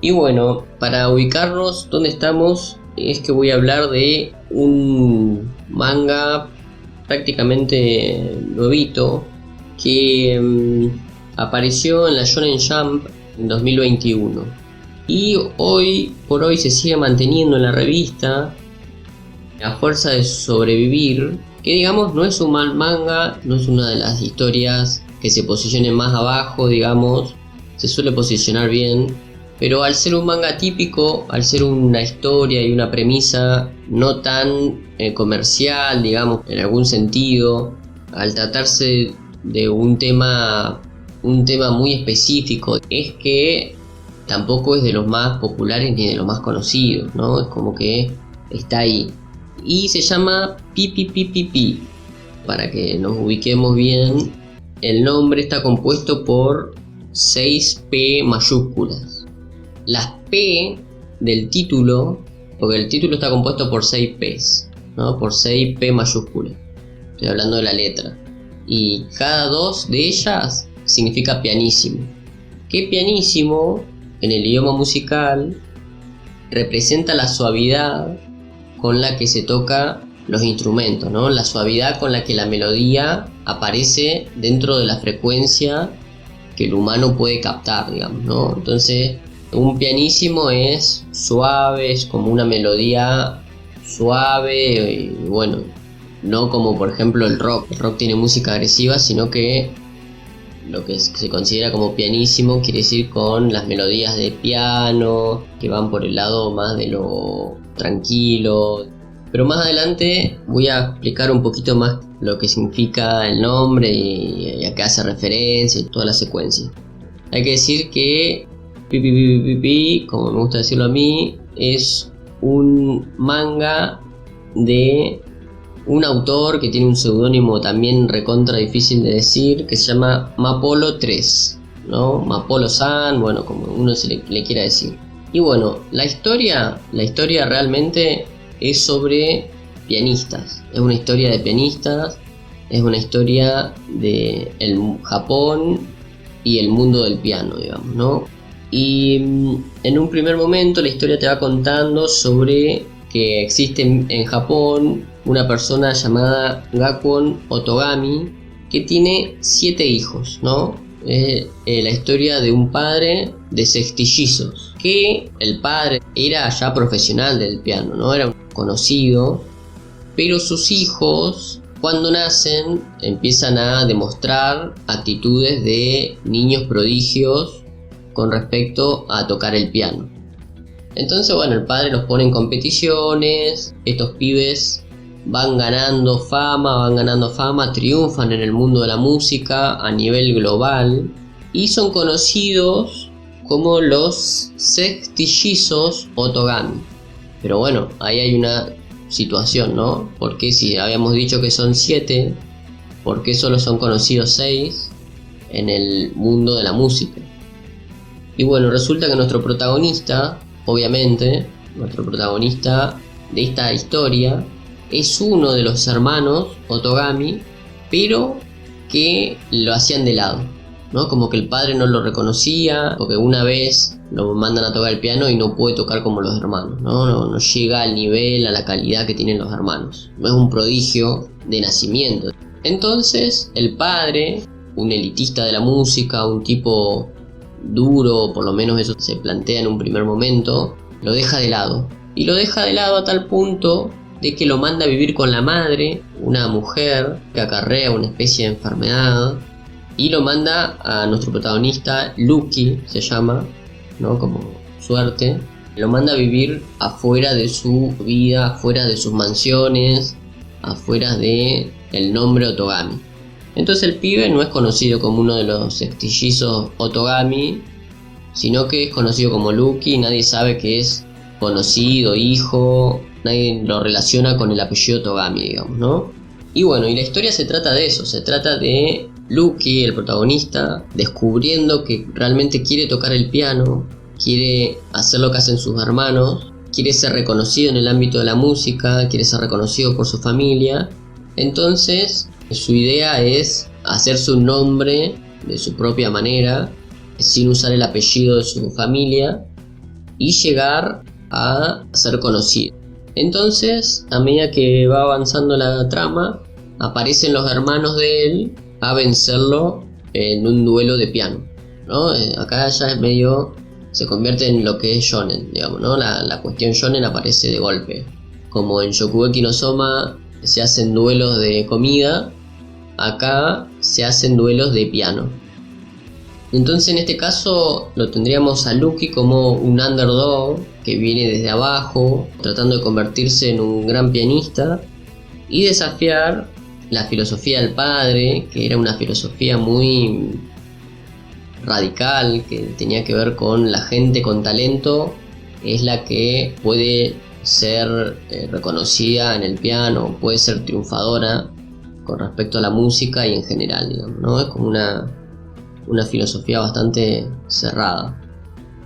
Y bueno, para ubicarnos dónde estamos, es que voy a hablar de un manga prácticamente nuevito que apareció en la Shonen Jump en 2021 y hoy por hoy se sigue manteniendo en la revista a fuerza de sobrevivir, que digamos no es un mal manga, no es una de las historias que se posicione más abajo, digamos, se suele posicionar bien, pero al ser un manga típico, al ser una historia y una premisa no tan comercial, digamos, en algún sentido, al tratarse de un tema muy específico, es que tampoco es de los más populares ni de los más conocidos, ¿no? Es como que está ahí. Y se llama Pi. Para que nos ubiquemos bien, el nombre está compuesto por 6 P mayúsculas. Las P del título, porque el título está compuesto por 6 P's, ¿no? Por 6 P mayúsculas. Estoy hablando de la letra. Y cada dos de ellas significa pianísimo. Que pianísimo, en el idioma musical, representa la suavidad con la que se toca los instrumentos, ¿no? La suavidad con la que la melodía aparece dentro de la frecuencia que el humano puede captar, digamos, ¿no? Entonces, un pianísimo es suave, es como una melodía suave y bueno, no como por ejemplo el rock. El rock tiene música agresiva, sino que lo que se considera como pianísimo quiere decir con las melodías de piano que van por el lado más de lo tranquilo. Pero más adelante voy a explicar un poquito más lo que significa el nombre y a qué hace referencia y toda la secuencia. Hay que decir que Pipi, como me gusta decirlo a mí, es un manga de un autor que tiene un seudónimo también recontra difícil de decir, que se llama Mapolo 3, ¿no? Mapolo-san, bueno, como uno le quiera decir. Y bueno, la historia realmente es sobre pianistas, es una historia de pianistas, es una historia de el Japón y el mundo del piano, digamos, ¿no? Y en un primer momento la historia te va contando sobre que existe en Japón una persona llamada Gakon Otogami que tiene 7 hijos, ¿no? Es la historia de un padre de sextillizos, que el padre era ya profesional del piano, ¿no? Era un conocido, pero sus hijos, cuando nacen, empiezan a demostrar actitudes de niños prodigios con respecto a tocar el piano. Entonces, bueno, el padre los pone en competiciones, estos pibes van ganando fama, triunfan en el mundo de la música a nivel global y son conocidos como los sextillizos Otogami. Pero bueno, ahí hay una situación, ¿no? Porque si habíamos dicho que son 7, ¿por qué solo son conocidos 6 en el mundo de la música? Y bueno, resulta que nuestro protagonista, obviamente, nuestro protagonista de esta historia es uno de los hermanos Otogami, pero que lo hacían de lado, ¿no? Como que el padre no lo reconocía, porque una vez lo mandan a tocar el piano y no puede tocar como los hermanos, ¿no? No llega al nivel, a la calidad que tienen los hermanos. No es un prodigio de nacimiento. Entonces el padre, un elitista de la música, un tipo duro, por lo menos eso se plantea en un primer momento, lo deja de lado. Y lo deja de lado a tal punto de que lo manda a vivir con la madre, una mujer que acarrea una especie de enfermedad, y lo manda a nuestro protagonista, Lucky se llama, ¿no? Como suerte, lo manda a vivir afuera de su vida, afuera de sus mansiones, afuera de el nombre Otogami. Entonces el pibe no es conocido como uno de los sextillizos Otogami, sino que es conocido como Lucky. Nadie sabe que es conocido, hijo, nadie lo relaciona con el apellido Otogami, digamos, ¿no? Y bueno, y la historia se trata de eso, se trata de Lucky, el protagonista, descubriendo que realmente quiere tocar el piano, quiere hacer lo que hacen sus hermanos, quiere ser reconocido en el ámbito de la música, quiere ser reconocido por su familia. Entonces su idea es hacerse un nombre de su propia manera, sin usar el apellido de su familia, y llegar a ser conocido. Entonces, a medida que va avanzando la trama, aparecen los hermanos de él a vencerlo en un duelo de piano, ¿no? Acá ya es medio, se convierte en lo que es shonen, digamos, ¿no? La cuestión shonen aparece de golpe. Como en Shokugeki no Soma se hacen duelos de comida, acá se hacen duelos de piano. Entonces en este caso lo tendríamos a Lucky como un underdog que viene desde abajo, tratando de convertirse en un gran pianista y desafiar la filosofía del padre, que era una filosofía muy radical, que tenía que ver con la gente con talento es la que puede ser reconocida en el piano, puede ser triunfadora con respecto a la música y en general, digamos, ¿no? Es como una filosofía bastante cerrada.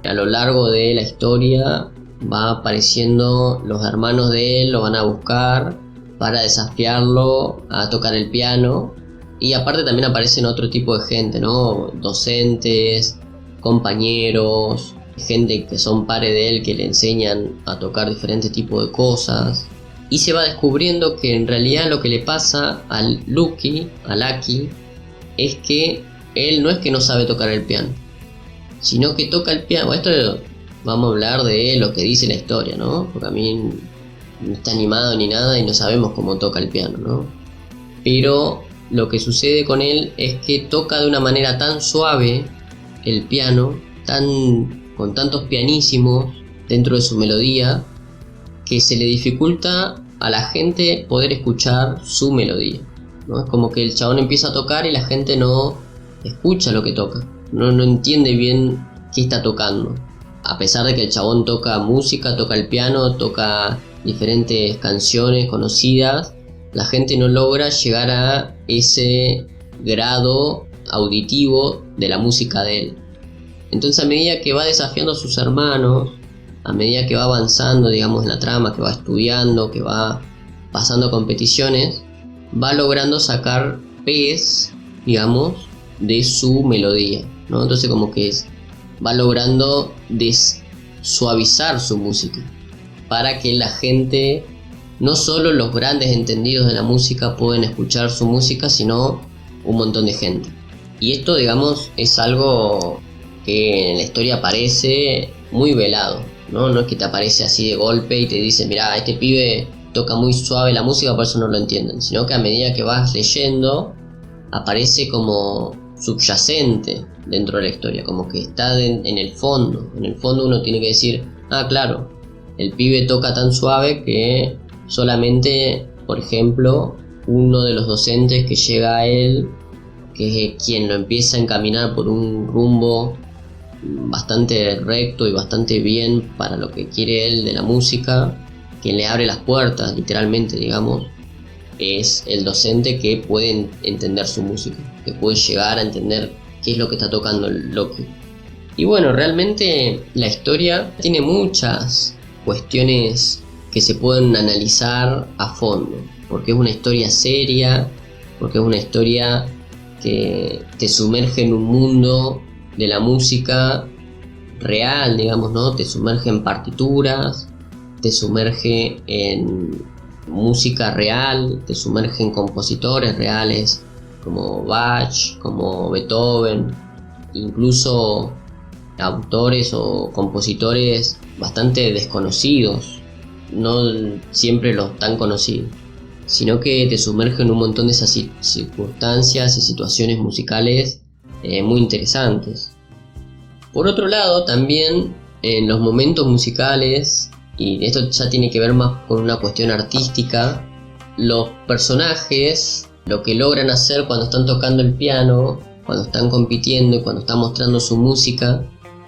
A lo largo de la historia va apareciendo los hermanos de él, lo van a buscar para desafiarlo a tocar el piano, y aparte también aparecen otro tipo de gente, ¿no? Docentes, compañeros, gente que son pares de él que le enseñan a tocar diferentes tipos de cosas, y se va descubriendo que en realidad lo que le pasa al Lucky, es que él no es que no sabe tocar el piano, sino que toca el piano. Esto vamos a hablar de lo que dice la historia, ¿no? Porque a mí no está animado ni nada y no sabemos cómo toca el piano, ¿no? Pero lo que sucede con él es que toca de una manera tan suave el piano, con tantos pianísimos dentro de su melodía, que se le dificulta a la gente poder escuchar su melodía, ¿no? Es como que el chabón empieza a tocar y la gente no escucha lo que toca, no entiende bien qué está tocando. A pesar de que el chabón toca música, toca el piano, toca diferentes canciones conocidas, la gente no logra llegar a ese grado auditivo de la música de él. Entonces, a medida que va desafiando a sus hermanos, a medida que va avanzando, digamos, en la trama, que va estudiando, que va pasando competiciones, va logrando sacar pez, digamos, de su melodía, ¿no? Entonces, como que va logrando suavizar su música para que la gente, no solo los grandes entendidos de la música pueden escuchar su música, sino un montón de gente. Y esto, digamos, es algo que en la historia aparece muy velado, ¿no? No es que te aparece así de golpe y te dice, mirá, este pibe toca muy suave la música, por eso no lo entienden, sino que a medida que vas leyendo aparece como subyacente dentro de la historia, como que está en el fondo. En el fondo uno tiene que decir, ah, claro, el pibe toca tan suave que solamente, por ejemplo, uno de los docentes que llega a él, que es quien lo empieza a encaminar por un rumbo bastante recto y bastante bien para lo que quiere él de la música, quien le abre las puertas, literalmente, digamos, es el docente que puede entender su música, que puede llegar a entender qué es lo que está tocando el Loki. Y bueno, realmente la historia tiene muchas cuestiones que se pueden analizar a fondo, porque es una historia seria, porque es una historia que te sumerge en un mundo de la música real, digamos, ¿no? Te sumerge en partituras, te sumerge en música real, te sumerge en compositores reales como Bach, como Beethoven, incluso autores o compositores bastante desconocidos, no siempre los tan conocidos, sino que te sumerge en un montón de esas circunstancias y situaciones musicales muy interesantes. Por otro lado, también en los momentos musicales, y esto ya tiene que ver más con una cuestión artística, los personajes lo que logran hacer cuando están tocando el piano, cuando están compitiendo y cuando están mostrando su música,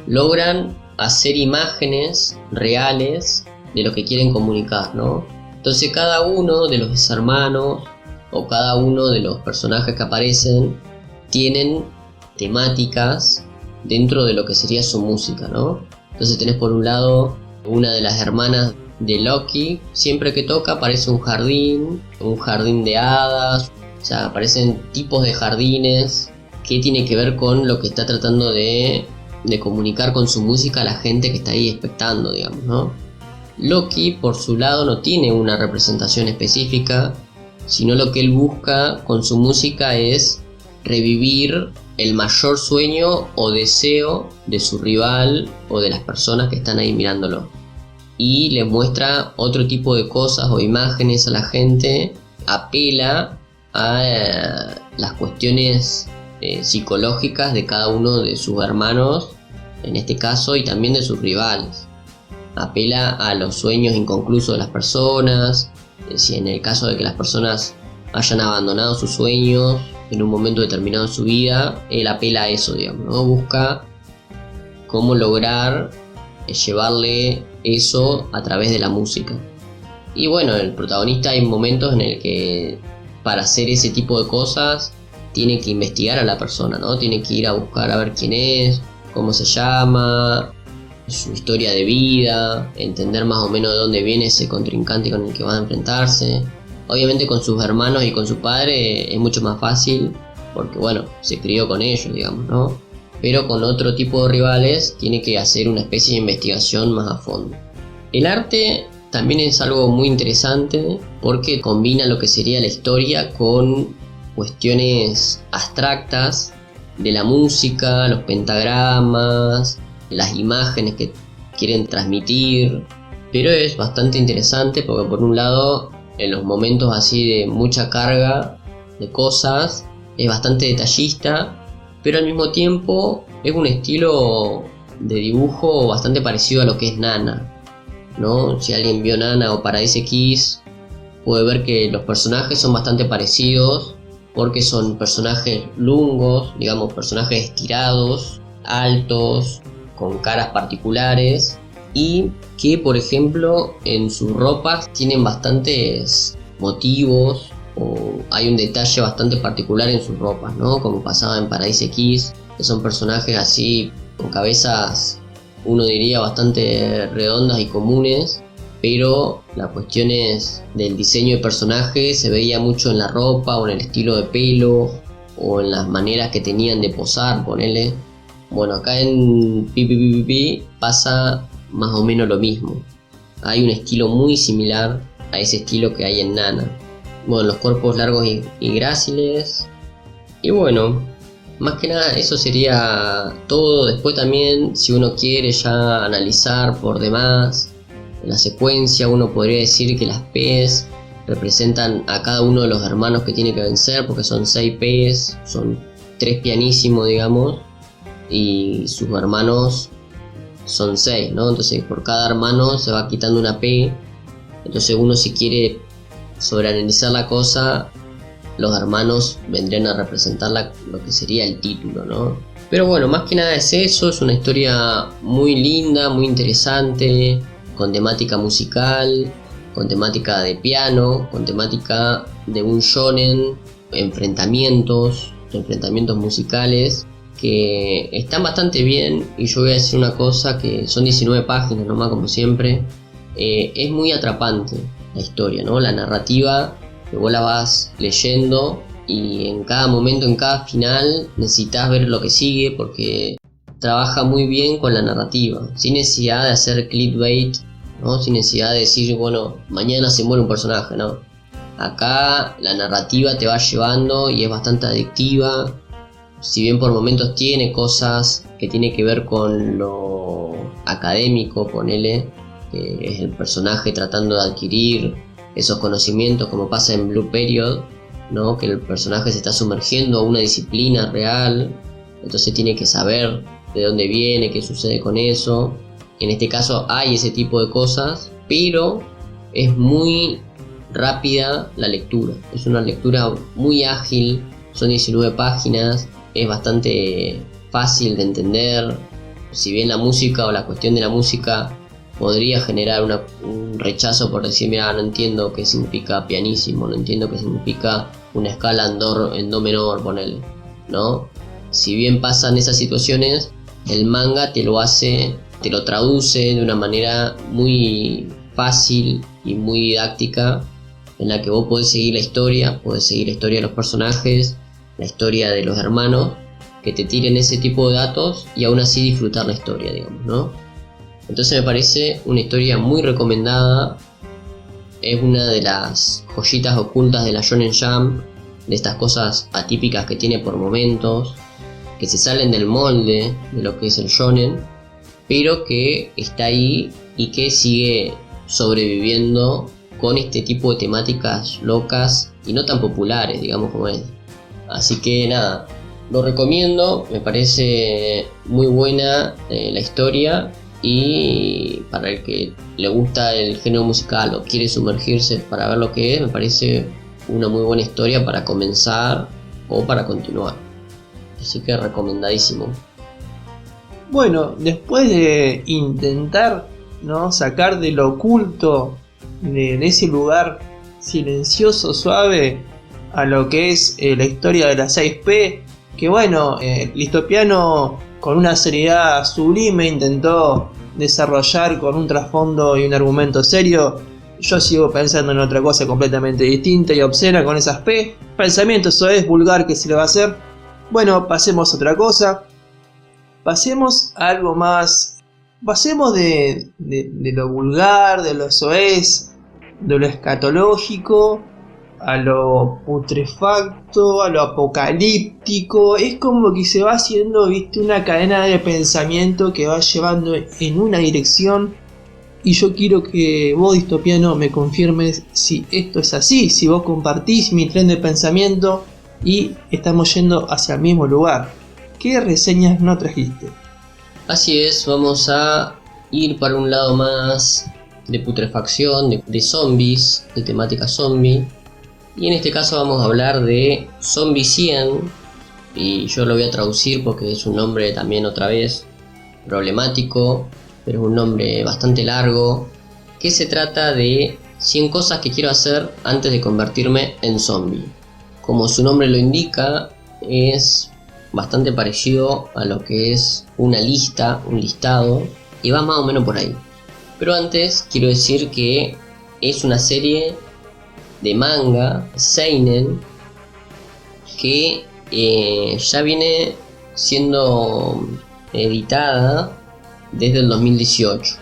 logran hacer imágenes reales de lo que quieren comunicar, ¿no? Entonces cada uno de los hermanos o cada uno de los personajes que aparecen tienen temáticas dentro de lo que sería su música, ¿no? Entonces tenés por un lado una de las hermanas de Loki, siempre que toca aparece un jardín de hadas, o sea, aparecen tipos de jardines que tiene que ver con lo que está tratando de comunicar con su música a la gente que está ahí expectando, digamos, ¿no? Loki, por su lado, no tiene una representación específica, sino lo que él busca con su música es revivir el mayor sueño o deseo de su rival o de las personas que están ahí mirándolo. Y le muestra otro tipo de cosas o imágenes a la gente, apela a las cuestiones psicológicas de cada uno de sus hermanos, en este caso, y también de sus rivales. Apela a los sueños inconclusos de las personas, si en el caso de que las personas hayan abandonado sus sueños en un momento determinado de su vida, él apela a eso, digamos, ¿no? Busca cómo lograr llevarle eso a través de la música. Y bueno, el protagonista hay momentos en el que para hacer ese tipo de cosas tiene que investigar a la persona, ¿no? Tiene que ir a buscar a ver quién es, cómo se llama, su historia de vida, entender más o menos de dónde viene ese contrincante con el que va a enfrentarse. Obviamente con sus hermanos y con su padre es mucho más fácil porque, bueno, se crió con ellos, digamos, ¿no? Pero con otro tipo de rivales tiene que hacer una especie de investigación más a fondo. El arte también es algo muy interesante porque combina lo que sería la historia con cuestiones abstractas de la música, los pentagramas, las imágenes que quieren transmitir, pero es bastante interesante porque por un lado en los momentos así de mucha carga de cosas es bastante detallista, pero al mismo tiempo es un estilo de dibujo bastante parecido a lo que es Nana, ¿no? Si alguien vio Nana o Paradise Kiss puede ver que los personajes son bastante parecidos porque son personajes lungos, digamos, personajes estirados, altos, con caras particulares y que, por ejemplo, en sus ropas tienen bastantes motivos o hay un detalle bastante particular en sus ropas, ¿no? Como pasaba en Paradise Kiss, que son personajes así con cabezas, uno diría, bastante redondas y comunes, pero las cuestiones del diseño de personaje se veía mucho en la ropa o en el estilo de pelo o en las maneras que tenían de posar, ponele. Bueno, acá en PPPP pasa más o menos lo mismo. Hay un estilo muy similar a ese estilo que hay en Nana. Bueno, los cuerpos largos y gráciles. Y bueno, más que nada eso sería todo. Después también, si uno quiere ya analizar por demás la secuencia, uno podría decir que las P's representan a cada uno de los hermanos que tiene que vencer, porque son 6 P's, son 3 pianísimos, digamos, y sus hermanos son 6, ¿no? Entonces por cada hermano se va quitando una P. Entonces uno, si quiere sobreanalizar la cosa, los hermanos vendrían a representar lo que sería el título, ¿no? Pero bueno, más que nada es eso, es una historia muy linda, muy interesante, con temática musical, con temática de piano, con temática de un shonen, enfrentamientos musicales que están bastante bien. Y yo voy a decir una cosa, que son 19 páginas nomás, como siempre. Es muy atrapante la historia, ¿no? La narrativa, que vos la vas leyendo y en cada momento, en cada final, necesitas ver lo que sigue, porque trabaja muy bien con la narrativa, sin necesidad de hacer clickbait, ¿no? Sin necesidad de decir, bueno, mañana se muere un personaje, ¿no? Acá la narrativa te va llevando y es bastante adictiva. Si bien por momentos tiene cosas que tiene que ver con lo académico, ponele, que es el personaje tratando de adquirir esos conocimientos, como pasa en Blue Period, ¿no? Que el personaje se está sumergiendo a una disciplina real, entonces tiene que saber de dónde viene, qué sucede con eso. En este caso hay ese tipo de cosas, pero es muy rápida la lectura, es una lectura muy ágil, son 19 páginas, es bastante fácil de entender. Si bien la música o la cuestión de la música podría generar un rechazo por decir, mira, no entiendo qué significa pianísimo, no entiendo qué significa una escala en do menor, ponele, ¿no? Si bien pasan esas situaciones, el manga te lo traduce de una manera muy fácil y muy didáctica, en la que vos podés seguir la historia de los personajes, la historia de los hermanos, que te tiren ese tipo de datos y aún así disfrutar la historia, digamos, ¿no? Entonces me parece una historia muy recomendada. Es una de las joyitas ocultas de la Shonen Jump, de estas cosas atípicas que tiene por momentos, que se salen del molde de lo que es el shonen, pero que está ahí y que sigue sobreviviendo con este tipo de temáticas locas y no tan populares, digamos, como es. Así que nada, lo recomiendo, me parece muy buena la historia, y para el que le gusta el género musical o quiere sumergirse para ver lo que es, me parece una muy buena historia para comenzar o para continuar. Así que recomendadísimo. Bueno, después de intentar, ¿no?, sacar de lo oculto, de ese lugar silencioso, suave, a lo que es la historia de las 6P, que bueno, Listopiano con una seriedad sublime intentó desarrollar con un trasfondo y un argumento serio. Yo sigo pensando en otra cosa completamente distinta y obscena con esas P. Pensamiento, eso es vulgar, que se le va a hacer. Bueno, pasemos a otra cosa. Pasemos a algo más. Pasemos de lo vulgar, de lo soez, de lo escatológico, a lo putrefacto, a lo apocalíptico. Es como que se va haciendo, viste, una cadena de pensamiento que va llevando en una dirección. Y yo quiero que vos, Distopiano, me confirmes si esto es así, si vos compartís mi tren de pensamiento y estamos yendo hacia el mismo lugar. ¿Qué reseñas no trajiste? Así es, vamos a ir para un lado más de putrefacción, de zombies, de temática zombie. Y en este caso vamos a hablar de Zombie 100, y yo lo voy a traducir porque es un nombre también otra vez problemático, pero es un nombre bastante largo, que se trata de 100 cosas que quiero hacer antes de convertirme en zombie. Como su nombre lo indica, es bastante parecido a lo que es una lista, un listado, y va más o menos por ahí. Pero antes quiero decir que es una serie de manga seinen que ya viene siendo editada desde el 2018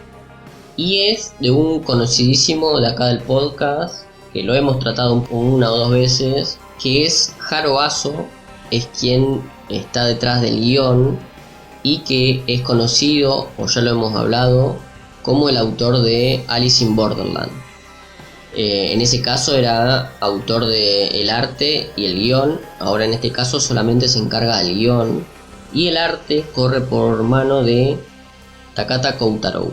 y es de un conocidísimo de acá del podcast, que lo hemos tratado una o dos veces, que es Haro Aso, es quien está detrás del guión y que es conocido, o ya lo hemos hablado, como el autor de Alice in Borderland. En ese caso era autor del arte y el guión, ahora en este caso solamente se encarga del guión y el arte corre por mano de Takata Koutaro.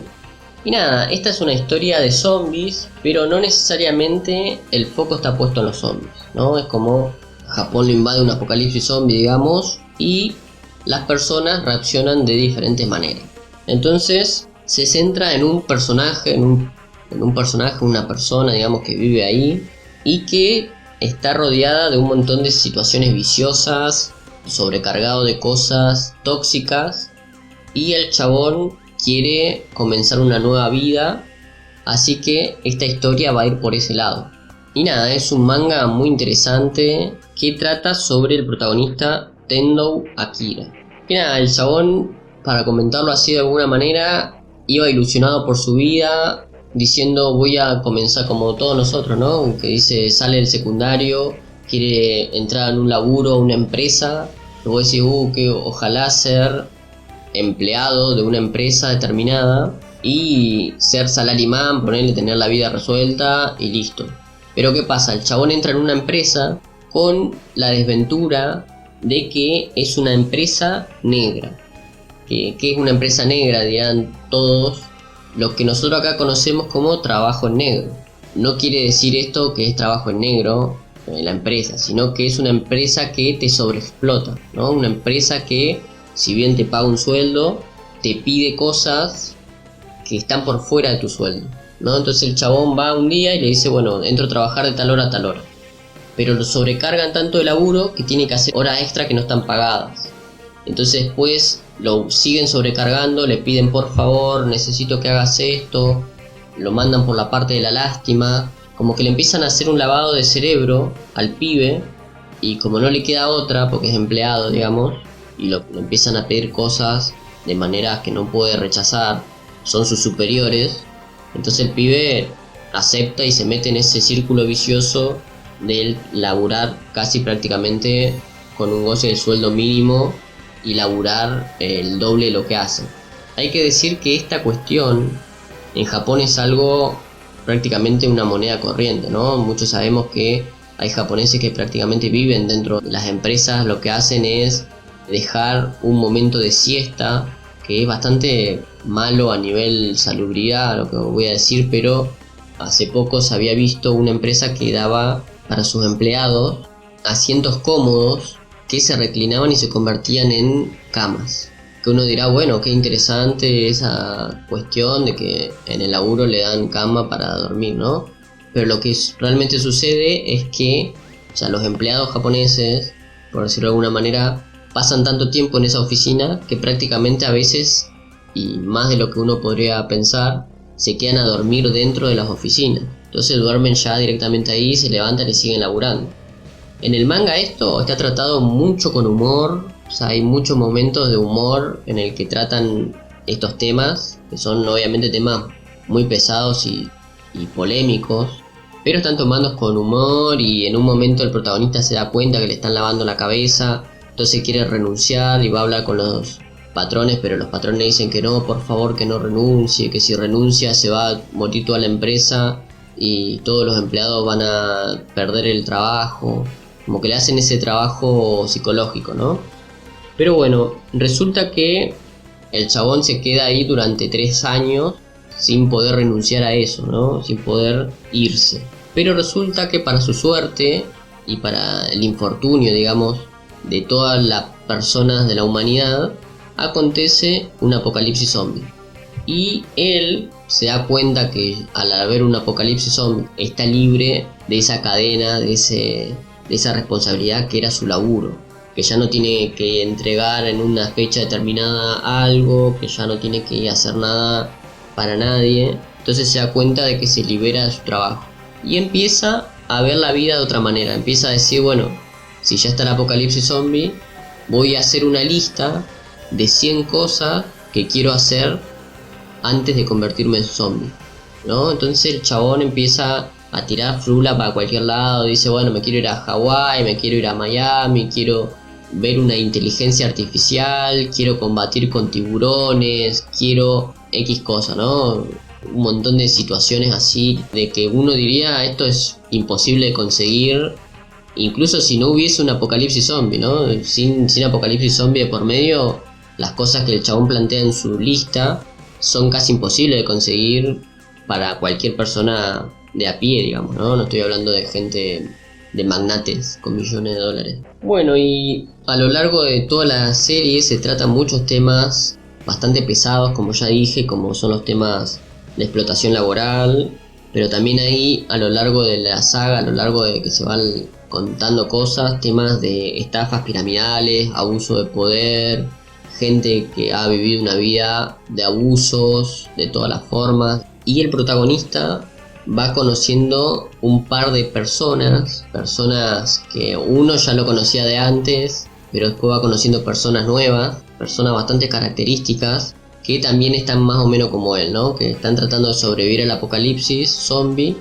Y nada, esta es una historia de zombies, pero no necesariamente el foco está puesto en los zombies, ¿no? Es como Japón lo invade un apocalipsis zombie, digamos, y las personas reaccionan de diferentes maneras. Entonces se centra en un personaje, una persona, digamos, que vive ahí y que está rodeada de un montón de situaciones viciosas, sobrecargado de cosas tóxicas, y el chabón quiere comenzar una nueva vida, así que esta historia va a ir por ese lado. Y nada, es un manga muy interesante que trata sobre el protagonista Tendou Akira. Y nada, el chabón, para comentarlo así de alguna manera, iba ilusionado por su vida, diciendo voy a comenzar como todos nosotros, ¿no? Que dice, sale del secundario, quiere entrar en un laburo, una empresa, luego decís, que ojalá ser empleado de una empresa determinada y ser salaryman, ponerle, tener la vida resuelta y listo. Pero ¿qué pasa? El chabón entra en una empresa con la desventura de que es una empresa negra. ¿Qué es una empresa negra? Dirán todos. Lo que nosotros acá conocemos como trabajo en negro. No quiere decir esto que es trabajo en negro en la empresa, sino que es una empresa que te sobreexplota, ¿no? Una empresa que, si bien te paga un sueldo, te pide cosas que están por fuera de tu sueldo, ¿no? Entonces el chabón va un día y le dice, bueno, entro a trabajar de tal hora a tal hora. Pero lo sobrecargan tanto de laburo que tiene que hacer horas extra que no están pagadas. Entonces después lo siguen sobrecargando, le piden por favor, necesito que hagas esto, lo mandan por la parte de la lástima, como que le empiezan a hacer un lavado de cerebro al pibe, y como no le queda otra porque es empleado, digamos, y le empiezan a pedir cosas de maneras que no puede rechazar, son sus superiores, entonces el pibe acepta y se mete en ese círculo vicioso de laburar casi prácticamente con un goce del sueldo mínimo y laburar el doble de lo que hace. Hay que decir que esta cuestión en Japón es algo prácticamente una moneda corriente, ¿no? Muchos sabemos que hay japoneses que prácticamente viven dentro de las empresas, lo que hacen es dejar un momento de siesta, que es bastante malo a nivel salubridad, lo que voy a decir, pero hace poco se había visto una empresa que daba para sus empleados asientos cómodos que se reclinaban y se convertían en camas. Que uno dirá, bueno, qué interesante esa cuestión de que en el laburo le dan cama para dormir, ¿no? Pero lo que realmente sucede es que, o sea, los empleados japoneses, por decirlo de alguna manera, pasan tanto tiempo en esa oficina que prácticamente a veces, y más de lo que uno podría pensar, se quedan a dormir dentro de las oficinas. Entonces duermen ya directamente ahí, se levantan y siguen laburando. En el manga esto está tratado mucho con humor, o sea, hay muchos momentos de humor en el que tratan estos temas, que son obviamente temas muy pesados y polémicos, pero están tomados con humor, y en un momento el protagonista se da cuenta que le están lavando la cabeza, entonces quiere renunciar y va a hablar con los patrones, pero los patrones dicen que no, por favor que no renuncie, que si renuncia se va a morir toda la empresa y todos los empleados van a perder el trabajo, como que le hacen ese trabajo psicológico, ¿no? Pero bueno, resulta que el chabón se queda ahí durante 3 años sin poder renunciar a eso, ¿no? Sin poder irse. Pero resulta que para su suerte y para el infortunio, digamos, de todas las personas de la humanidad, acontece un apocalipsis zombie. Y él se da cuenta que al haber un apocalipsis zombie está libre de esa cadena, de esa responsabilidad que era su laburo, que ya no tiene que entregar en una fecha determinada algo, que ya no tiene que hacer nada para nadie. Entonces se da cuenta de que se libera de su trabajo y empieza a ver la vida de otra manera. Empieza a decir, bueno, si ya está el apocalipsis zombie, voy a hacer una lista de 100 cosas que quiero hacer antes de convertirme en zombie, ¿no? Entonces el chabón empieza a tirar frula para cualquier lado. Dice, bueno, me quiero ir a Hawái, me quiero ir a Miami, quiero ver una inteligencia artificial, quiero combatir con tiburones, quiero X cosa, ¿no? Un montón de situaciones así de que uno diría esto es imposible de conseguir, incluso si no hubiese un apocalipsis zombie, ¿no? Sin apocalipsis zombie de por medio, las cosas que el chabón plantea en su lista son casi imposibles de conseguir para cualquier persona de a pie, digamos, ¿no? No estoy hablando de gente, de magnates con millones de dólares. Bueno, y a lo largo de toda la serie se tratan muchos temas bastante pesados, como ya dije, como son los temas de explotación laboral, pero también ahí a lo largo de la saga, a lo largo de que se van contando cosas, temas de estafas piramidales, abuso de poder, gente que ha vivido una vida de abusos de todas las formas, y el protagonista va conociendo un par de personas que uno ya lo conocía de antes, pero después va conociendo personas nuevas, personas bastante características, que también están más o menos como él, ¿no? Que están tratando de sobrevivir al apocalipsis zombie,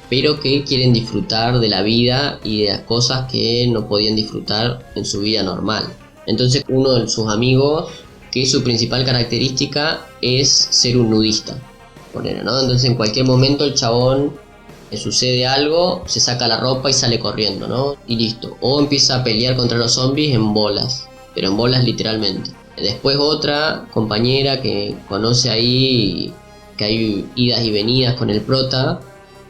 pero que quieren disfrutar de la vida y de las cosas que no podían disfrutar en su vida normal. Entonces uno de sus amigos, que su principal característica es ser un nudista, ponele, ¿no? Entonces en cualquier momento el chabón le sucede algo, se saca la ropa y sale corriendo, ¿no? Y listo. O empieza a pelear contra los zombies en bolas, pero en bolas literalmente. Después otra compañera que conoce ahí, que hay idas y venidas con el prota,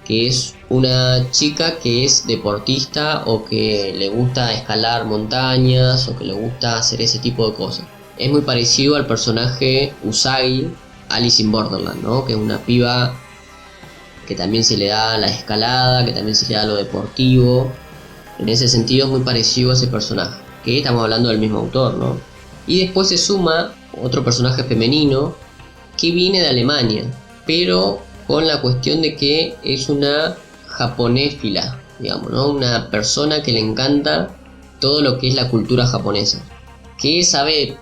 que es una chica que es deportista o que le gusta escalar montañas o que le gusta hacer ese tipo de cosas. Es muy parecido al personaje Usagi, Alice in Borderland, ¿no? Que es una piba que también se le da la escalada, que también se le da lo deportivo. En ese sentido es muy parecido a ese personaje, que estamos hablando del mismo autor, ¿no? Y después se suma otro personaje femenino que viene de Alemania, pero con la cuestión de que es una japonéfila, digamos, ¿no? Una persona que le encanta todo lo que es la cultura japonesa, que sabe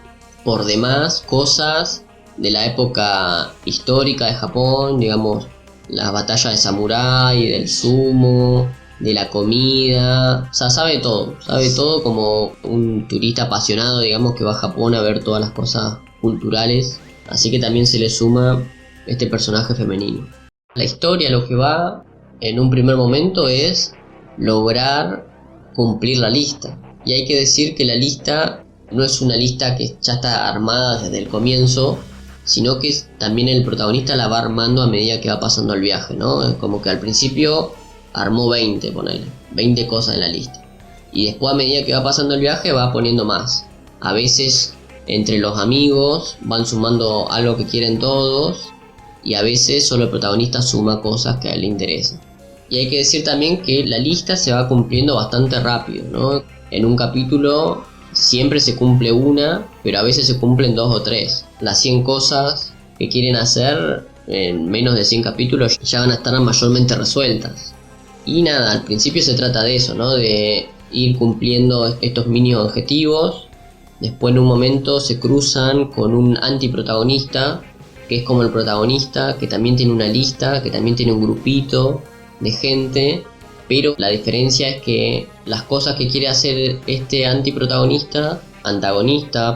por demás cosas de la época histórica de Japón, digamos, las batallas de samurái, del sumo, de la comida, o sea, sabe todo como un turista apasionado, digamos, que va a Japón a ver todas las cosas culturales, así que también se le suma este personaje femenino. La historia, lo que va en un primer momento es lograr cumplir la lista, y hay que decir que la lista no es una lista que ya está armada desde el comienzo, sino que también el protagonista la va armando a medida que va pasando el viaje, ¿no? Es como que al principio armó 20 cosas en la lista, y después a medida que va pasando el viaje va poniendo más. A veces entre los amigos van sumando algo que quieren todos, y a veces solo el protagonista suma cosas que a él le interesan. Y hay que decir también que la lista se va cumpliendo bastante rápido, ¿no? En un capítulo siempre se cumple una, pero a veces se cumplen 2 o 3. Las 100 cosas que quieren hacer en menos de 100 capítulos ya van a estar mayormente resueltas. Y nada, al principio se trata de eso, ¿no? De ir cumpliendo estos mini objetivos. Después en un momento se cruzan con un antiprotagonista, que es como el protagonista, que también tiene una lista, que también tiene un grupito de gente, pero la diferencia es que las cosas que quiere hacer este antagonista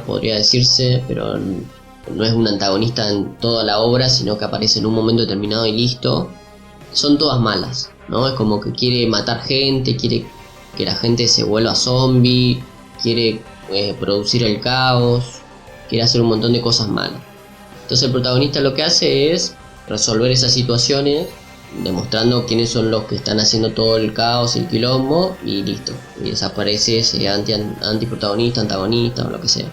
podría decirse, pero no es un antagonista en toda la obra, sino que aparece en un momento determinado y listo, son todas malas, ¿no? Es como que quiere matar gente, quiere que la gente se vuelva zombie, quiere producir el caos, quiere hacer un montón de cosas malas. Entonces el protagonista lo que hace es resolver esas situaciones, demostrando quiénes son los que están haciendo todo el caos y el quilombo, y listo, y desaparece ese antiprotagonista, antagonista o lo que sea.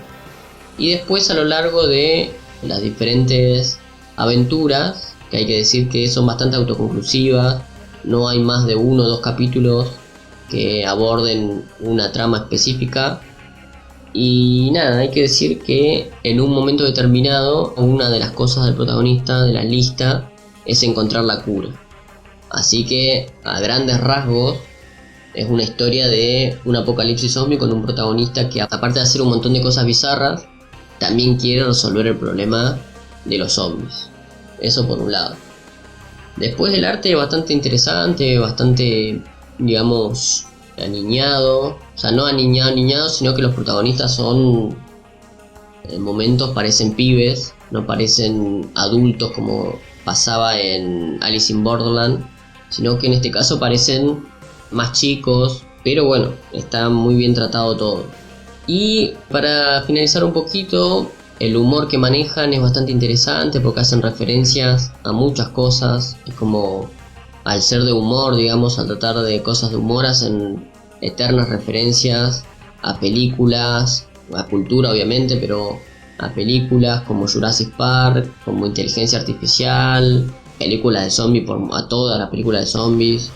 Y después a lo largo de las diferentes aventuras, que hay que decir que son bastante autoconclusivas, no hay más de 1 o 2 capítulos que aborden una trama específica. Y nada, hay que decir que en un momento determinado una de las cosas del protagonista de la lista es encontrar la cura. Así que a grandes rasgos es una historia de un apocalipsis zombie con un protagonista que, aparte de hacer un montón de cosas bizarras, también quiere resolver el problema de los zombies. Eso por un lado. Después el arte es bastante interesante, bastante, digamos, aniñado. O sea, no aniñado, sino que los protagonistas son, en momentos parecen pibes, no parecen adultos como pasaba en Alice in Borderland, sino que en este caso parecen más chicos, pero bueno, está muy bien tratado todo. Y para finalizar un poquito, el humor que manejan es bastante interesante porque hacen referencias a muchas cosas. Es como, al ser de humor, digamos, al tratar de cosas de humor, hacen eternas referencias a películas, a cultura obviamente, pero a películas como Jurassic Park, como Inteligencia Artificial, películas de zombies, a todas las películas de zombies,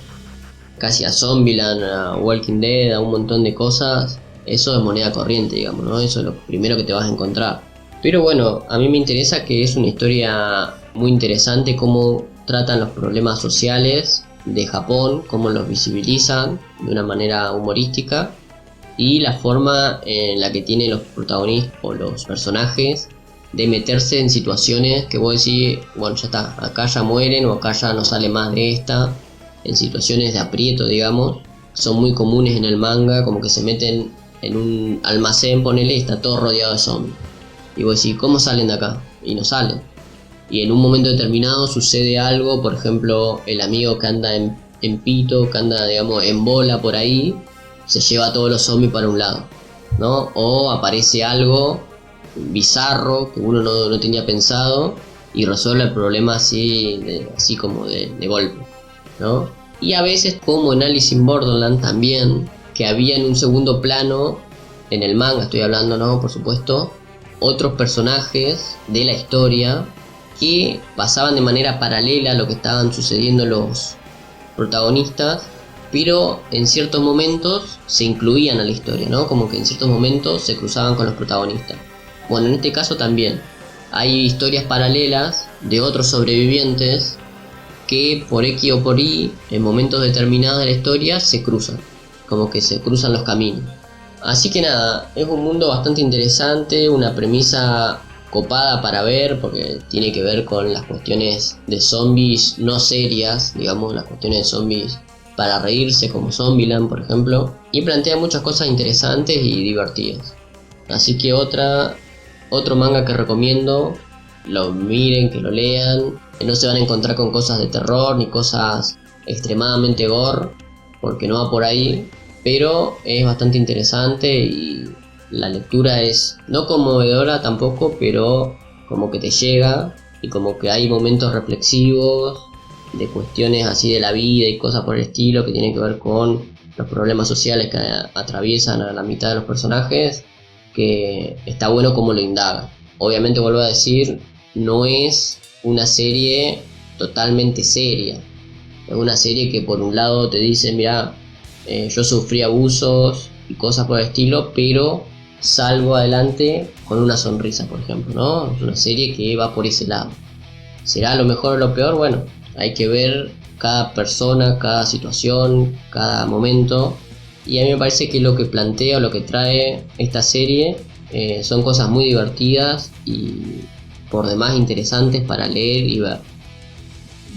casi a Zombieland, a Walking Dead, a un montón de cosas. Eso es moneda corriente, digamos, ¿no? Eso es lo primero que te vas a encontrar. Pero bueno, a mí me interesa que es una historia muy interesante, cómo tratan los problemas sociales de Japón, cómo los visibilizan de una manera humorística, y la forma en la que tienen los protagonistas o los personajes de meterse en situaciones que vos decís, bueno, ya está, acá ya mueren o acá ya no sale más de esta, en situaciones de aprieto, digamos. Son muy comunes en el manga, como que se meten en un almacén, ponele, y está todo rodeado de zombies. Y vos decís, ¿cómo salen de acá? Y no salen. Y en un momento determinado sucede algo, por ejemplo, el amigo que anda en pito, que anda, digamos, en bola por ahí, se lleva a todos los zombies para un lado, ¿no? O aparece algo bizarro que uno no tenía pensado y resuelve el problema así como de golpe, ¿no? Y a veces, como en Alice in Borderland también, que había en un segundo plano, en el manga estoy hablando, ¿no? Por supuesto, otros personajes de la historia que pasaban de manera paralela a lo que estaban sucediendo los protagonistas, pero en ciertos momentos se incluían a la historia, ¿no? Como que en ciertos momentos se cruzaban con los protagonistas. Bueno, en este caso también hay historias paralelas de otros sobrevivientes que por X o por Y, en momentos determinados de la historia, se cruzan, como que se cruzan los caminos. Así que nada, es un mundo bastante interesante, una premisa copada para ver, porque tiene que ver con las cuestiones de zombies no serias, digamos, las cuestiones de zombies para reírse, como Zombieland, por ejemplo, y plantea muchas cosas interesantes y divertidas. Así que otro manga que recomiendo, lo miren, que lo lean, que no se van a encontrar con cosas de terror ni cosas extremadamente gore, porque no va por ahí, pero es bastante interesante y la lectura es no conmovedora tampoco, pero como que te llega y como que hay momentos reflexivos de cuestiones así de la vida y cosas por el estilo que tienen que ver con los problemas sociales que atraviesan a la mitad de los personajes, que está bueno como lo indaga. Obviamente, vuelvo a decir, no es una serie totalmente seria, es una serie que por un lado te dice, mira, yo sufrí abusos y cosas por el estilo, pero salgo adelante con una sonrisa, por ejemplo, ¿no? Es una serie que va por ese lado. ¿Será lo mejor o lo peor? Bueno, hay que ver cada persona, cada situación, cada momento. Y a mí me parece que lo que plantea o lo que trae esta serie son cosas muy divertidas y por demás interesantes para leer y ver.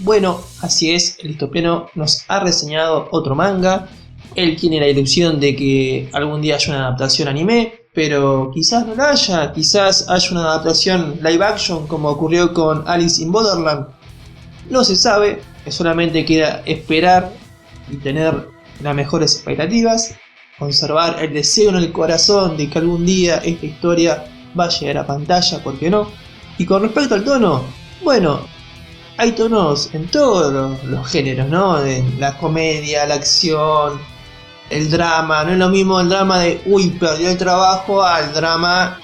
Bueno, así es, el Listopiano nos ha reseñado otro manga. Él tiene la ilusión de que algún día haya una adaptación anime, pero quizás no la haya, quizás haya una adaptación live action como ocurrió con Alice in Borderland. No se sabe, solamente queda esperar y tener las mejores expectativas, conservar el deseo en el corazón de que algún día esta historia va a llegar a pantalla, ¿por qué no? Y con respecto al tono, bueno, hay tonos en todos los géneros, ¿no? De la comedia, la acción, el drama. No es lo mismo el drama de uy, perdió el trabajo al drama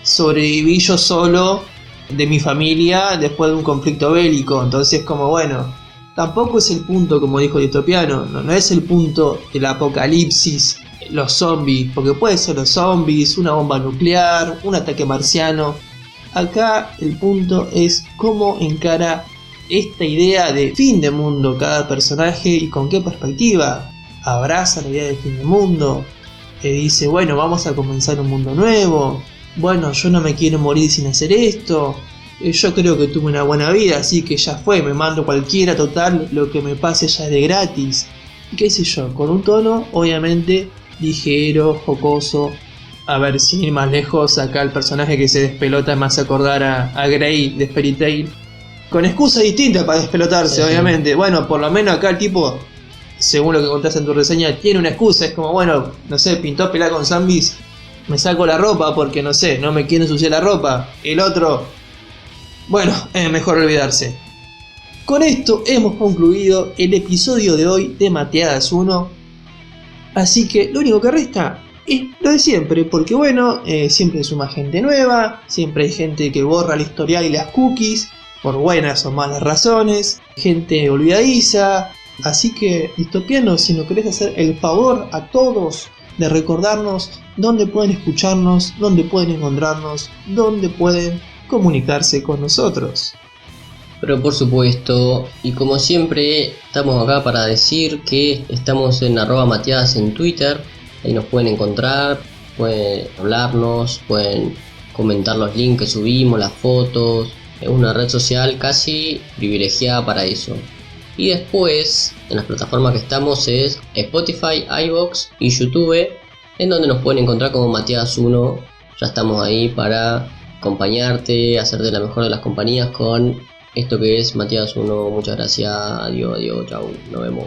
sobreviví yo solo de mi familia después de un conflicto bélico. Entonces como bueno, tampoco es el punto, como dijo Distopiano, no es el punto del apocalipsis, los zombies, porque puede ser los zombies, una bomba nuclear, un ataque marciano. Acá el punto es cómo encara esta idea de fin de mundo cada personaje y con qué perspectiva. Abraza la idea de fin de mundo, dice bueno, vamos a comenzar un mundo nuevo, bueno, yo no me quiero morir sin hacer esto, yo creo que tuve una buena vida, así que ya fue, me mando cualquiera, total, lo que me pase ya es de gratis, y qué sé yo, con un tono obviamente ligero, jocoso. A ver, sin ir más lejos, acá el personaje que se despelota me hace acordar a Grey de Fairy Tail, con excusa distinta para despelotarse, sí, obviamente. Bueno, por lo menos acá el tipo, según lo que contaste en tu reseña, tiene una excusa. Es como, bueno, no sé, pintó pelea con zombies, me saco la ropa porque, no sé, no me quiero ensuciar la ropa. El otro, bueno, es mejor olvidarse. Con esto hemos concluido el episodio de hoy de Mateadas 1. Así que lo único que resta es lo de siempre, porque bueno, siempre suma gente nueva, siempre hay gente que borra el historial y las cookies, por buenas o malas razones, gente olvidadiza. Así que, Distopiano, si nos querés hacer el favor a todos de recordarnos dónde pueden escucharnos, dónde pueden encontrarnos, dónde pueden comunicarse con nosotros. Pero por supuesto, y como siempre, estamos acá para decir que estamos en @mateadas en Twitter, ahí nos pueden encontrar, pueden hablarnos, pueden comentar los links que subimos, las fotos. Es una red social casi privilegiada para eso. Y después, en las plataformas que estamos es Spotify, iVoox y YouTube, en donde nos pueden encontrar como Mateadas 1. Ya estamos ahí para acompañarte, hacerte la mejor de las compañías con esto que es Mateadas 1. Muchas gracias, adiós, chau, nos vemos.